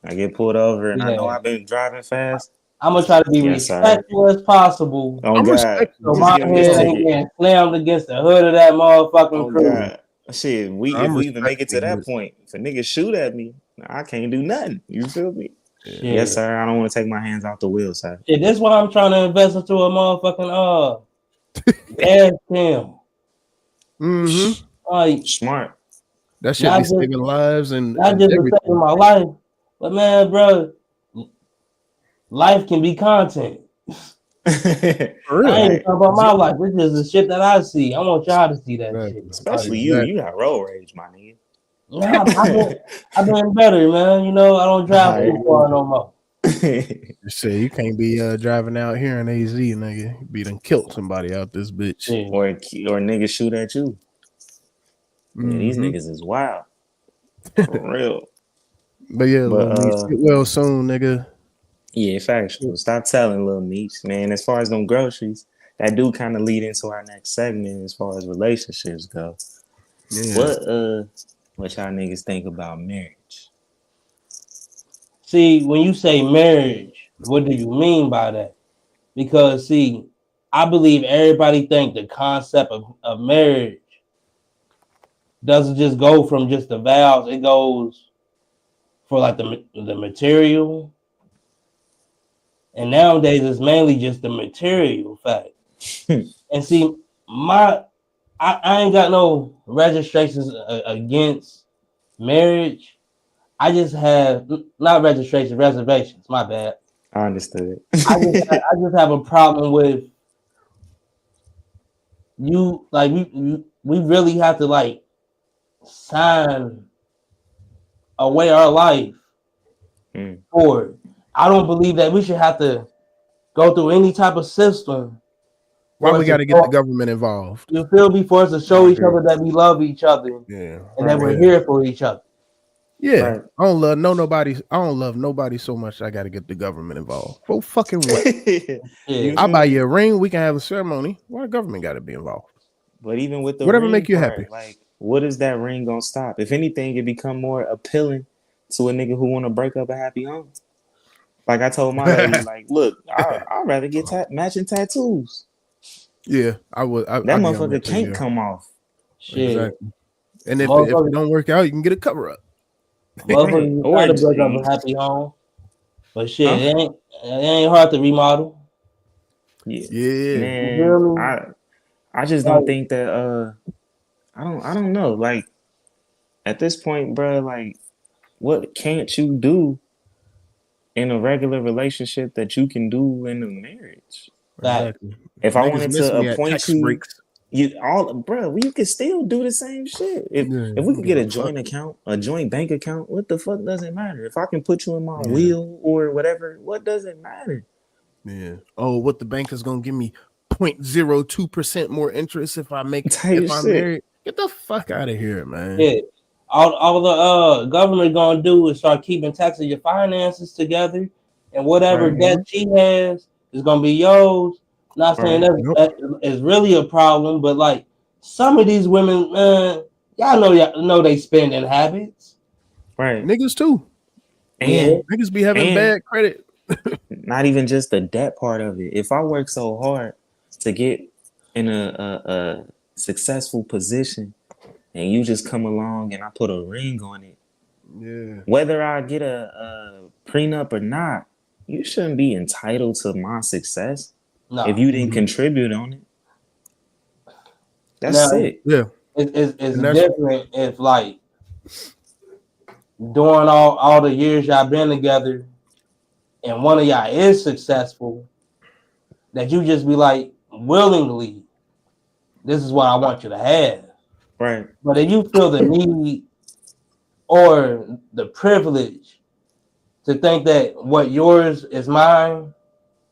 I get pulled over and I know I've been driving fast. I'm gonna try to be respectful as possible. Oh, God. So my head ain't getting slammed against the hood of that motherfucking crew. God. Shit, if we even make it to that point, if a nigga shoot at me, I can't do nothing. You feel me? Yeah. Yes, sir. I don't want to take my hands off the wheel, sir. Yeah, that's why I'm trying to invest into a motherfucking gas cam. Mm-hmm. Like, smart. That shit be saving lives and not just saving my life, but man, bro, life can be content. Really? I ain't talking about my life. This is the shit that I see. I want y'all to see that shit. Especially you. You got road rage, my nigga. Nah, I've been better, man. You know, I don't drive too far no more. Say you can't be driving out here in AZ, nigga. You be done killed somebody out this bitch. Yeah. Or niggas shoot at you. Mm-hmm. Yeah, these niggas is wild. For real. But yeah, get well soon, nigga. Yeah, factual. Stop telling Lil Meech, man. As far as them groceries, that do kind of lead into our next segment as far as relationships go. Yeah. What y'all niggas think about marriage? See, when you say marriage, what do you mean by that? Because see, I believe everybody think the concept of marriage doesn't just go from just the vows. It goes for like the material. And nowadays it's mainly just the material fact. And see, I ain't got no registrations against marriage. I just have not registration, reservations. My bad. I understood. I just have a problem with you. Like we really have to like sign away our life for it. I don't believe that we should have to go through any type of system. Why we got to get the government involved? You feel me? For us to show each other that we love each other, and that we're here for each other. Yeah, right. I don't love nobody so much. I got to get the government involved. Go fucking what? I'll buy you a ring. We can have a ceremony. Why the government got to be involved? But even with the whatever ring make you part, happy. Like, what is that ring gonna stop? If anything, it become more appealing to a nigga who want to break up a happy home. Like I told my lady, like, look, I'd rather get matching tattoos. Yeah, I would. That motherfucker can't come off. Shit. Exactly. And if it don't work out, you can get a cover up. Motherfucker try to break up a happy home. But shit, it ain't hard to remodel. Yeah. Man, I just don't think that I don't know. Like At this point, bro, like, what can't you do in a regular relationship that you can do in a marriage? Exactly. If I wanted to appoint tax breaks. you can still do the same shit. If we could get a joint account, a joint bank account, what the fuck does it matter? If I can put you in my will or whatever, what does it matter? Yeah. Oh, what the bank is gonna give me 0.02% more interest if I'm married? Get the fuck out of here, man. Yeah. All the government gonna do is start keeping tax of your finances together, and whatever debt she has is gonna be yours. Not saying that is really a problem, but like some of these women, y'all know they spending habits. Right. Niggas too. And niggas be having bad credit. Not even just the debt part of it. If I work so hard to get in a successful position and you just come along and I put a ring on it, whether I get a prenup or not, you shouldn't be entitled to my success if you didn't contribute on it. That's sick. Yeah. It's different if like during all the years y'all been together and one of y'all is successful, that you just be like, willingly, this is what I want you to have. Right. But if you feel the need or the privilege to think that what yours is mine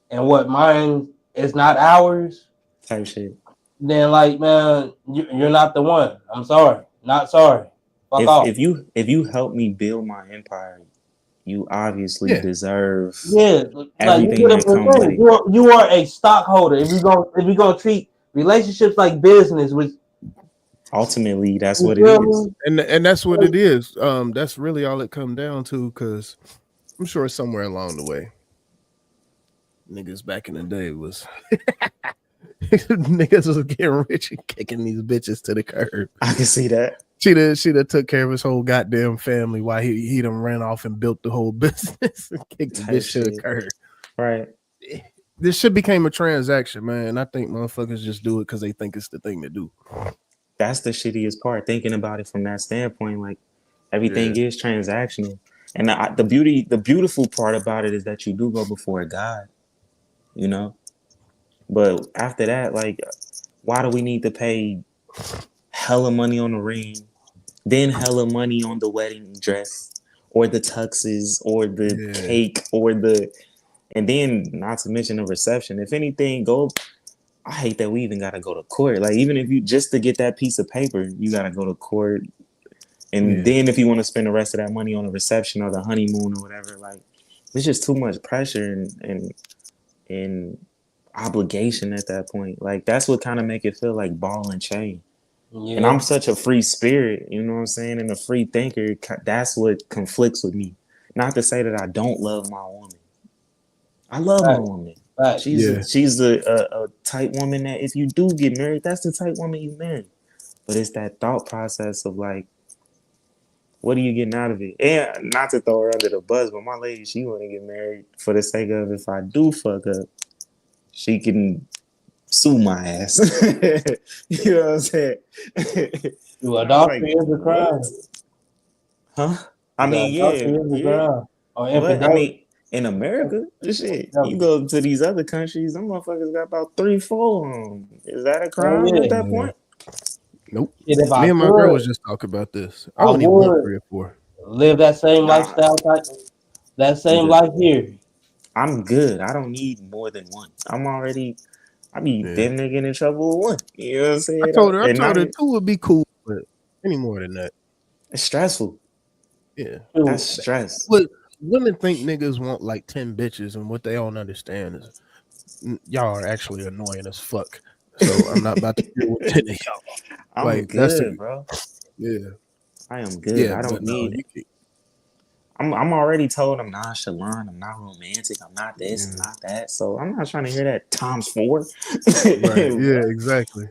and what mine is not ours, type shit, then like, man, you're not the one. I'm sorry. Not sorry. Fuck off. If you help me build my empire, you obviously deserve everything that comes with it. You are a stockholder. If we gonna treat relationships like business, which ultimately that's what it is, and that's what it is. That's really all it comes down to. Because I'm sure somewhere along the way, niggas back in the day was niggas was getting rich and kicking these bitches to the curb. I can see that. She done took care of his whole goddamn family while he done ran off and built the whole business and kicked the bitch to the curb. Right. This shit became a transaction, man. I think motherfuckers just do it because they think it's the thing to do. That's the shittiest part, thinking about it from that standpoint. Like, everything is transactional. And the beautiful part about it is that you do go before God, you know? But after that, like, why do we need to pay hella money on the ring, then hella money on the wedding dress or the tuxes or the cake and then not to mention the reception? If anything I hate that we even gotta go to court. Like, even if you just to get that piece of paper, you gotta go to court. And then if you want to spend the rest of that money on the reception or the honeymoon or whatever, like, it's just too much pressure and obligation at that point. Like, that's what kind of make it feel like ball and chain. And I'm such a free spirit, you know what I'm saying, and a free thinker. That's what conflicts with me. Not to say that I don't love my woman. I love my woman. She's a type woman that if you do get married, that's the type woman you marry. But it's that thought process of like, what are you getting out of it? And not to throw her under the bus, but my lady, she want to get married for the sake of, if I do fuck up, she can sue my ass. You know what I'm saying? Adultery is a crime. Huh? I mean, But I mean, in America, this shit, you go to these other countries, them motherfuckers got about 3-4. Is that a crime at that point? Nope. Me and my girl was just talking about this. I wouldn't even want 3 or 4. Live that same lifestyle type, that same life here. I'm good. I don't need more than one. I be damn near getting in trouble with one. You know what I'm saying? I told her 2 would be cool, but any more than that, it's stressful. Yeah, that's stress. But women think niggas want like 10 bitches, and what they don't understand is y'all are actually annoying as fuck. So I'm not about to deal with 10 of y'all. I'm like, good, bro. Yeah, I am good. I don't need it. I'm already told I'm nonchalant, I'm not romantic, I'm not this, I'm not that. So I'm not trying to hear that times 4. Right. Yeah, exactly.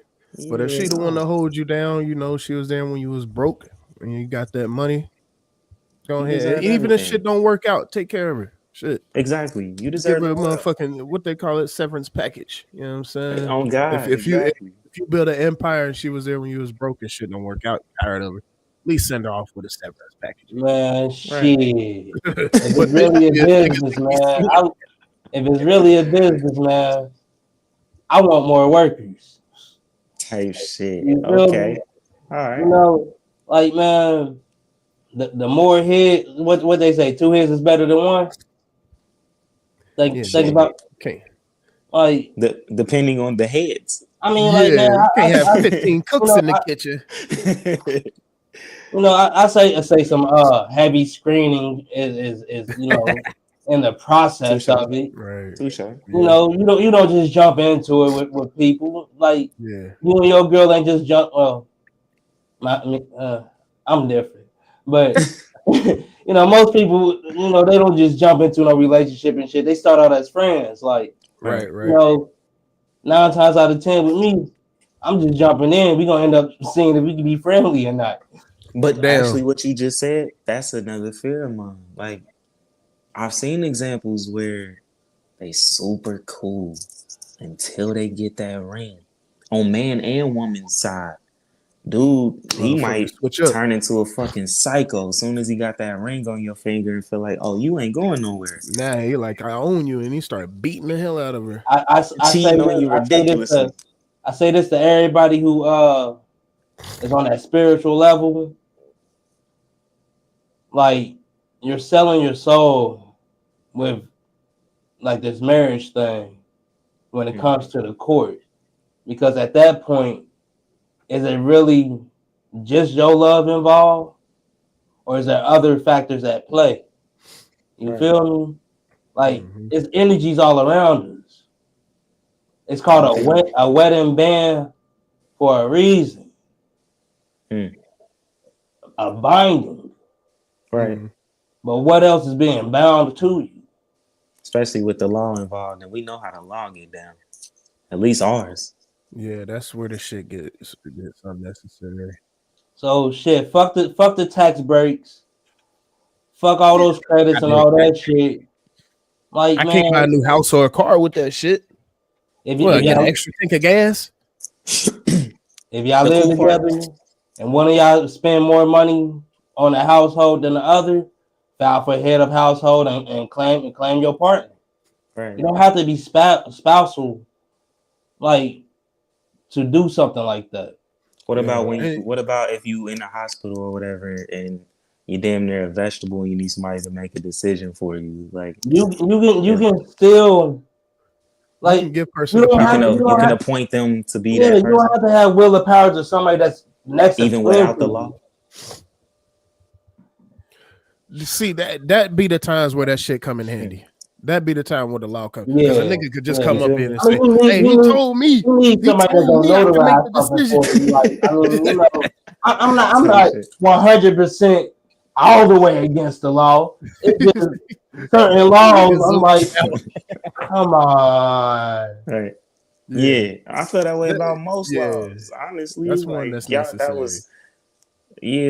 But if she the one to hold you down, you know, she was there when you was broke and you got that money, go ahead. Even if shit don't work out, take care of her. Shit. Exactly. You deserve give her a motherfucking what they call it, severance package. You know what I'm saying? Oh God. If you build an empire and she was there when you was broke and shit don't work out, you tired of her. least send her off with a severance package. Man, shit. If it's really a business, man. If it's really a business, man, I want more workers. Type shit. You feel me? All right. You know, like man, the more head, what they say, 2 heads is better than one. Like think about like depending on the heads. I mean, like man, you can't have 15 cooks in the kitchen. You know, I say some heavy screening is you know in the process of it. Right. You know, you don't just jump into it with people. Like you and your girl ain't just jump. Well, I'm different, but you know, most people, you know, they don't just jump into no relationship and shit. They start out as friends. Like right. You know, 9 times out of 10 with me, I'm just jumping in. We're gonna end up seeing if we can be friendly or not. But actually, what you just said, that's another fear of mine. Like, I've seen examples where they super cool until they get that ring. On man and woman's side, dude, he might turn into a fucking psycho as soon as he got that ring on your finger and feel like, oh, you ain't going nowhere. Nah, he like, I own you, and he started beating the hell out of her. I say on you ridiculously. I say this to everybody who is on that spiritual level. Like, you're selling your soul with like this marriage thing when it comes to the court, because at that point, is it really just your love involved, or is there other factors at play? You feel me? Like it's energies all around us. It's called a wedding band for a reason. A binding. Right. But what else is being bound to you? Especially with the law involved, and we know how the law get down. At least ours. Yeah, that's where the shit gets unnecessary. So shit, fuck the tax breaks. Fuck all those credits and all that shit. Like, I can't buy a new house or a car with that shit. If you get an extra tank of gas. If y'all live together and one of y'all spend more money on a household than the other, file for head of household and claim your partner. Right. You don't have to be spousal, like, to do something like that. What about what about if you in the hospital or whatever and you damn near a vegetable and you need somebody to make a decision for you? Like you can still like you can give person you can appoint them to be that person. You don't have to have will of power to somebody that's next even without the law. See that be the times where that shit come in handy. That be the time where the law comes. Because a nigga could just come up in and say, "Hey, he told me. He told me I can make the decision." Like, I mean, you know, I'm not 100% all the way against the law. It's just certain laws. I'm like, come on. Right. Yeah, I feel that way about most laws. Honestly, that's one that's necessary.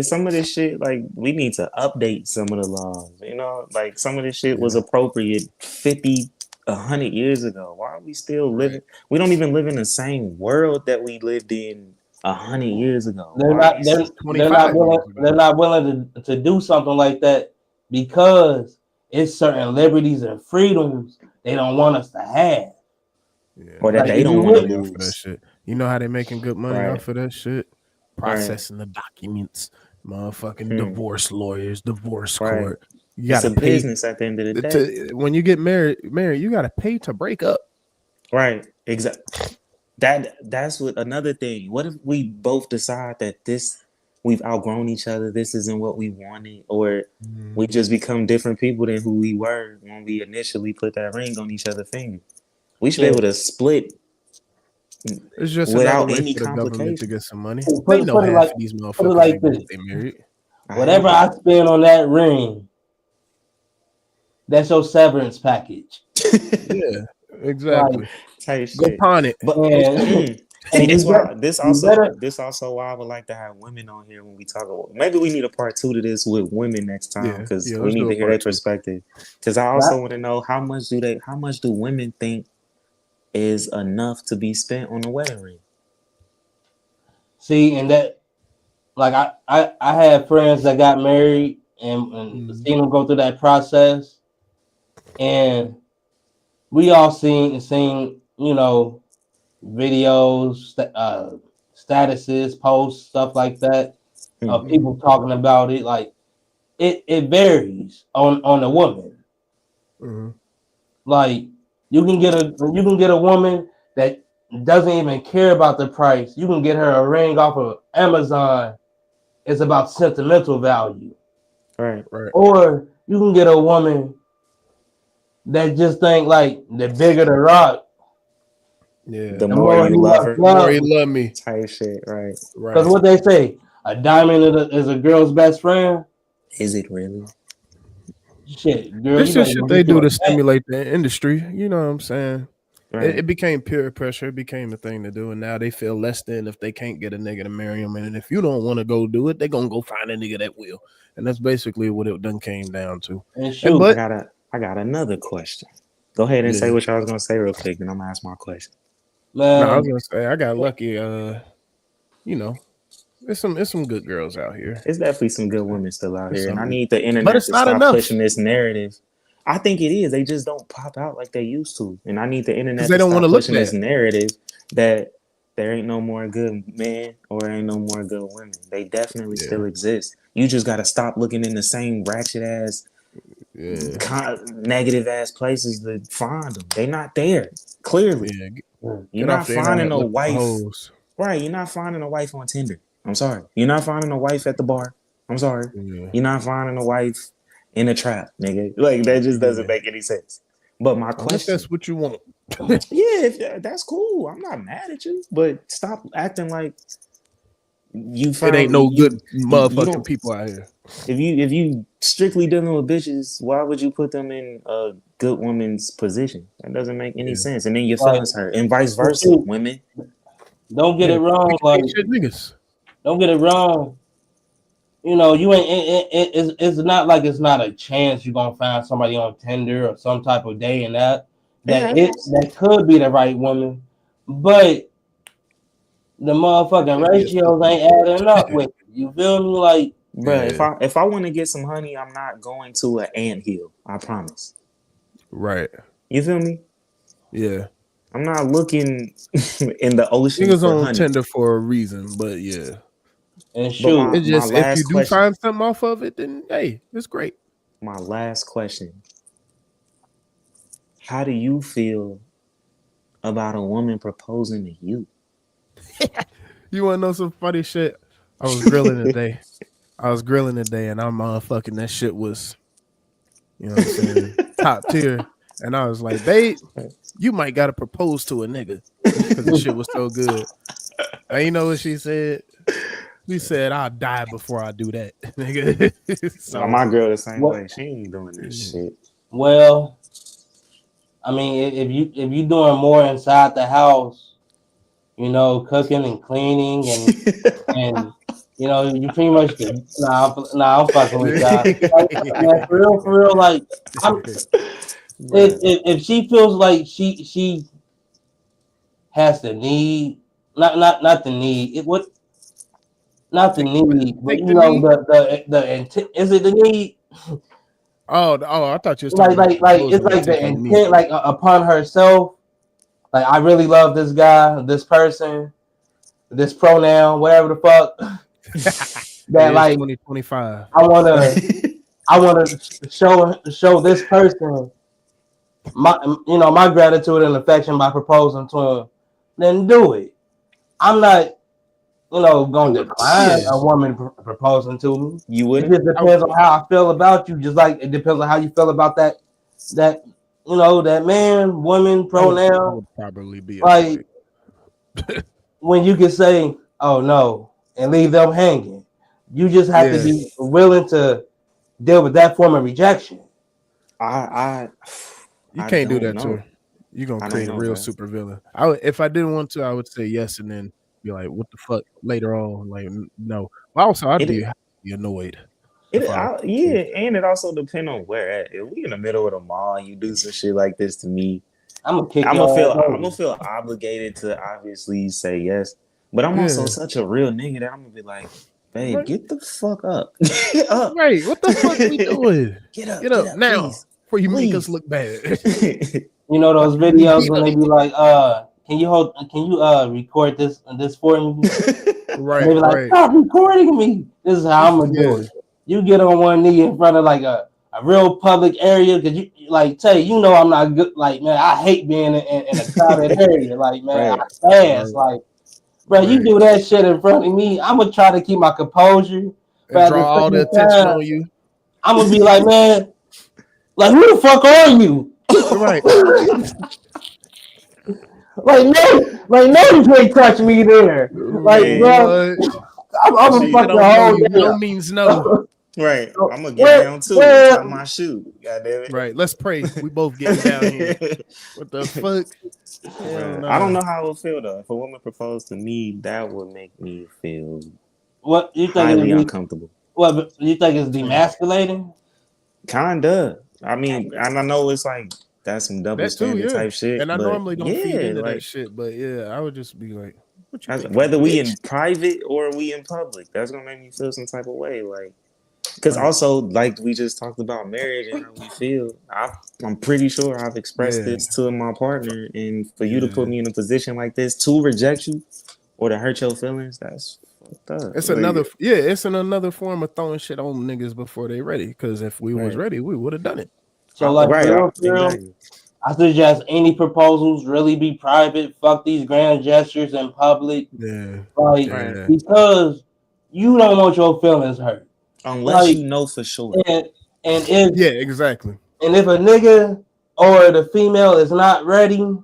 Some of this shit, like, we need to update some of the laws, you know, like some of this shit was appropriate 50, 100 years ago. Why are we still living? We don't even live in the same world that we lived in 100 years ago. They're not willing to do something like that because it's certain liberties and freedoms they don't want us to have. Or that they don't want to lose. For that shit. You know how they making good money off of that shit? Processing the documents, motherfucking divorce lawyers, divorce court. You got a business at the end of the day. When you get married, you got to pay to break up. Right. Exactly. That's what another thing. What if we both decide that we've outgrown each other, this isn't what we wanted, or we just become different people than who we were when we initially put that ring on each other's finger? We should be able to split. It's just without any for the government to get some money. Put it like this. They married. Whatever I spend on that ring, that's your severance package. Yeah, exactly. Go pawn it. But this also why I would like to have women on here when we talk about. Maybe we need a part 2 to this with women next time because we need to hear their perspective. Because I also want to know how much do women think is enough to be spent on a wedding ring? See, and like I had friends that got married and seen them go through that process, and we all seen you know videos, statuses, posts, stuff like that of people talking about it. Like it varies on the woman. Like you can get a woman that doesn't even care about the price. You can get her a ring off of Amazon. It's about sentimental value. Right. Or you can get a woman that just think like the bigger the rock, the more you love her, the more you love me. Type shit, right? Because what they say, a diamond is a girl's best friend. Is it really? Shit, girl, this is shit they do to stimulate the industry. You know what I'm saying? Right. It became peer pressure. It became a thing to do, and now they feel less than if they can't get a nigga to marry them. And if you don't want to go do it, they're gonna go find a nigga that will. And that's basically what it done came down to. But I got another question. Go ahead and say what y'all was gonna say real quick, then I'm gonna ask my question. No, I was gonna say I got lucky. You know, there's some good girls out here. There's definitely some good women still out here, and I need the internet to stop pushing this narrative. I think it is. They just don't pop out like they used to, and I need the internet to stop pushing this narrative that there ain't no more good men or ain't no more good women. They definitely still exist. You just got to stop looking in the same ratchet ass, negative ass places to find them. They not there. Clearly, you're not finding a wife. Right, you're not finding a wife on Tinder. I'm sorry. You're not finding a wife at the bar. I'm sorry. You're not finding a wife in a trap, nigga. Like that just doesn't make any sense. But my question, that's what you want. That's cool. I'm not mad at you, but stop acting like you found it ain't no good motherfucking people out here. If you strictly dealing with bitches, why would you put them in a good woman's position? That doesn't make any sense. And then your feelings hurt, and vice versa. Women, don't get it wrong. Like niggas, don't get it wrong. You know, you ain't. It's not like it's not a chance you're gonna find somebody on Tinder or some type of day and that could be the right woman, but the motherfucking ratios ain't adding up with you. Feel me? Like, bro, if I want to get some honey, I'm not going to an anthill. I promise. Right. You feel me? Yeah. I'm not looking in the ocean. Niggas on Tinder for a reason, but yeah. And shoot, it's just if you do find something off of it, then hey, it's great. My last question: how do you feel about a woman proposing to you? You want to know some funny shit? I was grilling today. And I'm motherfucking that shit was, you know what I'm saying, top tier. And I was like, babe, you might gotta propose to a nigga because the shit was so good. And you know what she said? She said, I'll die before I do that. Nigga. So my girl the same way. She ain't doing this shit. Well, I mean, if you doing more inside the house, you know, cooking and cleaning and you know, you pretty much I'm fucking with y'all. Like, for real, like if she feels like she has the need, not the need, not the need, but you know the intent. Is it the need? Oh, I thought you was talking like it's like the intent, like upon herself. Like I really love this guy, this person, this pronoun, whatever the fuck. That like 2025. I wanna show this person my gratitude and affection by proposing to him. Then do it. I'm not going to decline a woman proposing to me. You wouldn't? It just depends on how I feel about you. Just like it depends on how you feel about that that man, woman pronoun. Would probably be like when you can say, "Oh no," and leave them hanging. You just have to be willing to deal with that form of rejection. You can't do that to her. You're gonna create a real super villain. If I didn't want to, I would say yes and then be like, what the fuck later on? Like, no. Also, I'd be annoyed. And it also depends on where at. If we in the middle of the mall and you do some shit like this to me, I'm gonna feel obligated to obviously say yes. But I'm also such a real nigga that I'm gonna be like, Babe, right. get the fuck up. Get up. Right. What the fuck we doing? Get up now please. before you make us look bad. You know those videos when they be like, can you record this for me? Right. And they be like, stop recording me. This is how I'm gonna do it. You get on one knee in front of like a real public area, because you like Tay, you know I'm not good. Like, man, I hate being in a crowded area. Like, man, I fast. Like, bro, you do that shit in front of me, I'm gonna try to keep my composure. And draw all the attention on you. I'm gonna be like, man, like, who the fuck are you? Right. no, you can't touch me there. Like, bro, I'm gonna fuck the whole day. No means no. Right. I'm gonna get down too. It's on my shoe. God damn it. Right. Let's pray. We both getting down here. What the fuck? No. I don't know how it would feel though. If a woman proposed to me, that would make me feel highly uncomfortable. What you think is demasculating? Kinda. I mean, and I know it's like that's some double standard type shit. And I normally don't feed into that shit, but I would just be like, whether we in private or we in public, that's gonna make me feel some type of way. Like, because also, like we just talked about marriage and how we feel. I'm pretty sure I've expressed this to my partner, and for you to put me in a position like this to reject you or to hurt your feelings, that's fucked up. It's another form of throwing shit on niggas before they ready. Because if we was ready, we would have done it. So like, I suggest any proposals really be private. Fuck these grand gestures in public. Because you don't want your feelings hurt. Unless you know for sure. And if exactly. And if a nigga or the female is not ready,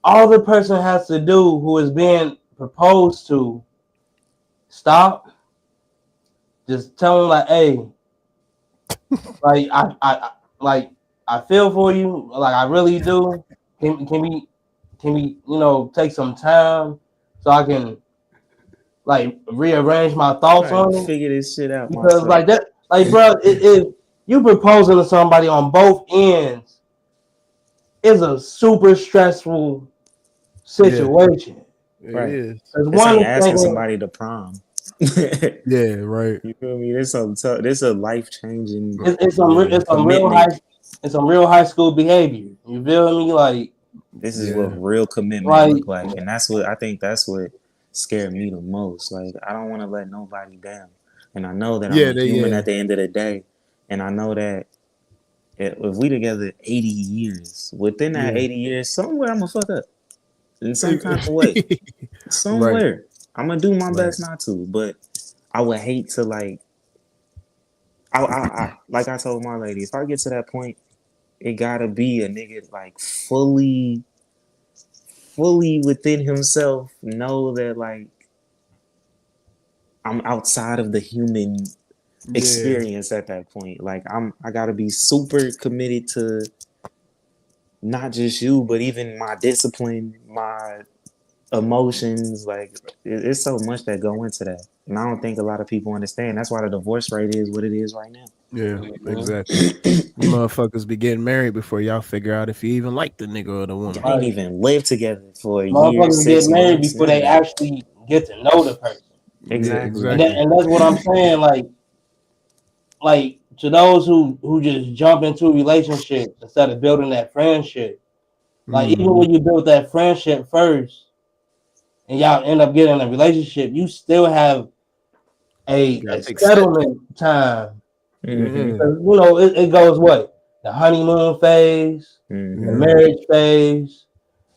all the person has to do who is being proposed to, stop. Just tell them like, hey, like I feel for you, like I really do. Can we take some time so I can like rearrange my thoughts on it? Figure this shit out. Because like that, like bro, if you proposing to somebody on both ends, is a super stressful situation. Right. It's like asking somebody to prom. Right. You feel me? This a life changing. It's some real high school behavior. You feel me? Like this is what real commitment look like, and that's what I think. That's what scared me the most. Like I don't want to let nobody down, and I know that I'm a human at the end of the day, and I know that if we together 80 years, within that 80 years, somewhere I'm gonna fuck up in some kind of way. Somewhere I'm gonna do my best not to, but I would hate to like. I like I told my lady, if I get to that point, it gotta be a nigga like fully within himself know that like I'm outside of the human experience at that point. Like I gotta be super committed to not just you, but even my discipline, my emotions. Like it's so much that go into that, and I don't think a lot of people understand. That's why the divorce rate is what it is right now. Yeah, exactly. You motherfuckers be getting married before y'all figure out if you even like the nigga or the woman. Y'all ain't even live together for a year. Motherfuckers get married before they actually get to know the person. Exactly. And that's what I'm saying. Like to those who just jump into a relationship instead of building that friendship. Like even when you build that friendship first, and y'all end up getting a relationship, you still have a settlement time. Mm-hmm. It goes what? The honeymoon phase, the marriage phase,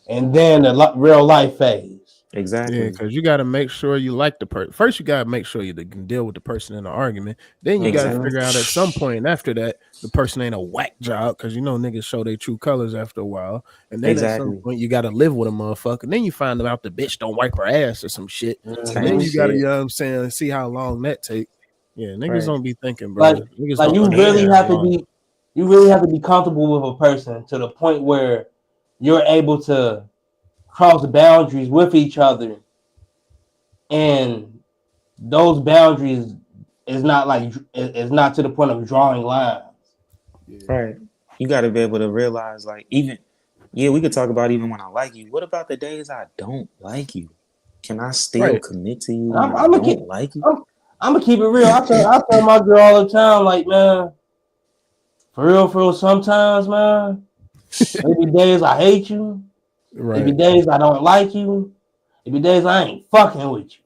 and then the real life phase. Exactly. Yeah, because you got to make sure you like the person. First, you got to make sure you can deal with the person in the argument. Then you got to figure out at some point after that, the person ain't a whack job, because niggas show their true colors after a while. And then at some point, you got to live with a motherfucker. And then you find out the bitch don't wipe her ass or some shit. And then you got to, see how long that take. Yeah, niggas don't be thinking, bro. Like you really have to be comfortable with a person to the point where you're able to cross boundaries with each other, and those boundaries is not to the point of drawing lines. Right. You got to be able to realize, like, even we could talk about even when I like you. What about the days I don't like you? Can I still commit to you when I don't like you? I'm gonna keep it real. I tell my girl all the time, like, man, for real, sometimes, man, there be days I hate you. Right. There be days I don't like you. There be days I ain't fucking with you.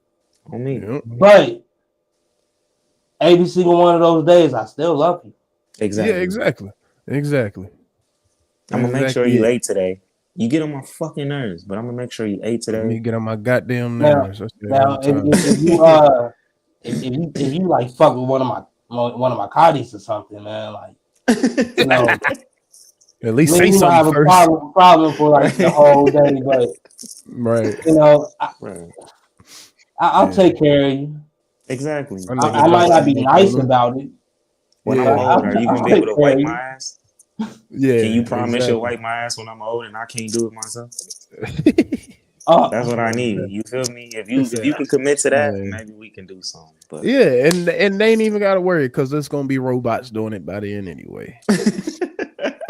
On me. Yep. But every single one of those days, I still love you. Exactly. Yeah, exactly. I'm gonna make sure you ate today. You get on my fucking nerves, but I'm gonna make sure you ate today. Let me get on my goddamn nerves. Now if you like fuck with one of my Cotties or something, man, like, you know, at least say you something have first. a problem for like the whole day, but right, you know, I'll take care of you. Exactly. I might not be nice about it. When I'm old, are you gonna be able to wipe my ass? Yeah. Can you promise you'll wipe my ass when I'm old and I can't do it myself? That's what I need. You feel me? If you can commit to that, maybe we can do something. But yeah, and they ain't even gotta worry because there's gonna be robots doing it by the end anyway.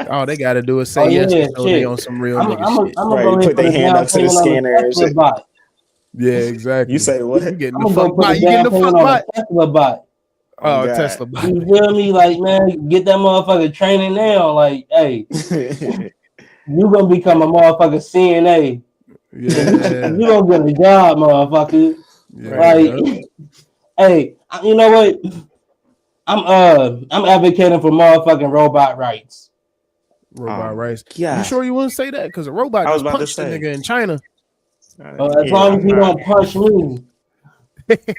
All they gotta do is say yes, so they on some real nigga shit. I'm gonna put their hand up to the scanner and shit. Yeah, exactly. You say what? You getting the fuck bot? You getting the fuck bot? Tesla bot. Oh, Tesla bot. You feel me? Like, man, get that motherfucker training now. Like, hey, you gonna become a motherfucker CNA. Yeah, you gonna get a job, motherfucker. Yeah, like, hey, you know what? I'm advocating for motherfucking robot rights. Robot rights. Yeah. You sure you wouldn't say that? Because a robot just punched a nigga in China. As long as you don't punch me.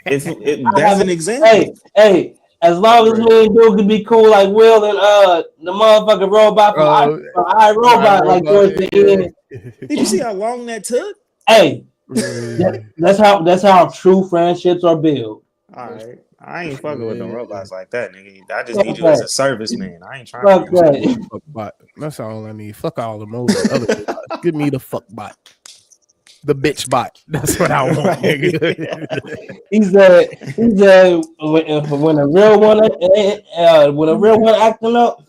That's an example. Hey, as long as me and dude can be cool like Will and the motherfucking robot from iRobot, like towards the end. Did you see how long that took? Hey, that's how true friendships are built. All right. I ain't fucking with them robots like that, nigga. I just need you as a serviceman. I ain't trying to fuck bot. That's all I need. Fuck all the other bots. Give me the fuck bot. The bitch bot. That's what I want. He said when a real one acting up,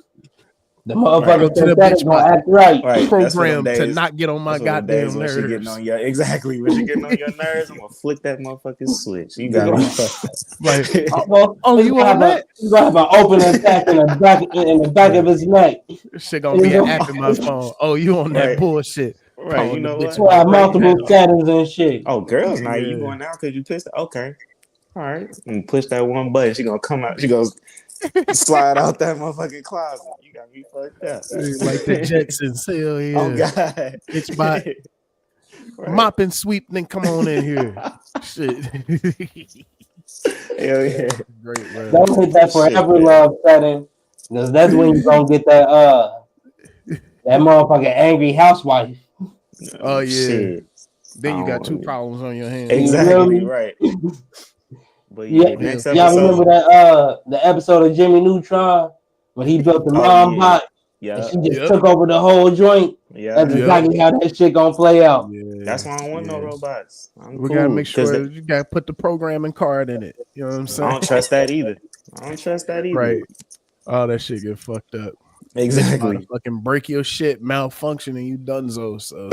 the motherfucker to the bitch gonna act right. Programmed to not get on my goddamn nerves. When she getting on your nerves, I'm gonna flick that motherfucking switch. You got me. Like, you on that? You gonna have an open attack in the back of his neck. Shit gonna be an app in my phone. Oh, you on that bullshit? Right, you know what? You have multiple settings and shit. Oh, girls, now you going out because you pissed? Okay, all right. And push that one button. She gonna come out. She goes slide out that motherfucking closet. You got me fucked up. Like the Jetsons. Hell yeah. Oh God. It's by mop and sweep. Then come on in here. Shit. Hell yeah. Great, man. Don't hit that forever love setting, because that's when you gonna get that motherfucking angry housewife. Oh yeah. Shit. Then you got two problems on your hands. Exactly right. But next episode, y'all remember that the episode of Jimmy Neutron when he built the mom bot? Yeah, and she just took over the whole joint. Yeah, that's exactly how that shit gonna play out. Yeah. That's why I don't want no robots. We gotta make sure you gotta put the programming card in it. You know what I'm saying? I don't trust that either. Right. Oh, that shit get fucked up. Exactly. Fucking break your shit, malfunction, and you donezo. So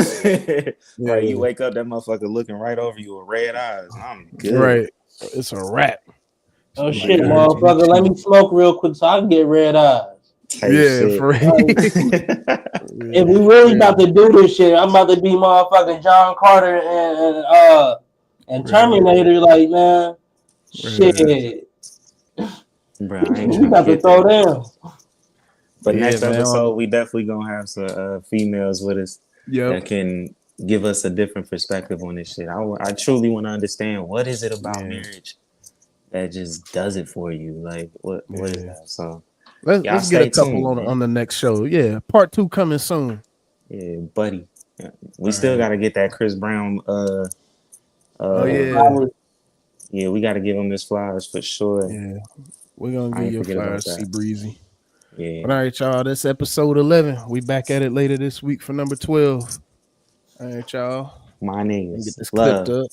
right, you wake up, that motherfucker looking right over you with red eyes. I'm good. Right, it's a wrap. Oh shit, motherfucker! Let me smoke real quick so I can get red eyes. For real. If we really about to do this shit, I'm about to be motherfucking John Carter and Terminator. Like, man, shit. Bro, I ain't we about to throw down. But next episode, we definitely gonna have some females with us that can give us a different perspective on this shit. I truly want to understand, what is it about marriage that just does it for you? Like, what is that? So let's get a couple on the next show. Yeah, part 2 coming soon. Yeah, buddy. We still gotta get that Chris Brown. Yeah, we gotta give him his flowers for sure. Yeah, we're gonna give you flowers, C Breezy. Yeah. All right, y'all. That's episode 11. We back at it later this week for number 12. All right, y'all. My name is get this clipped up.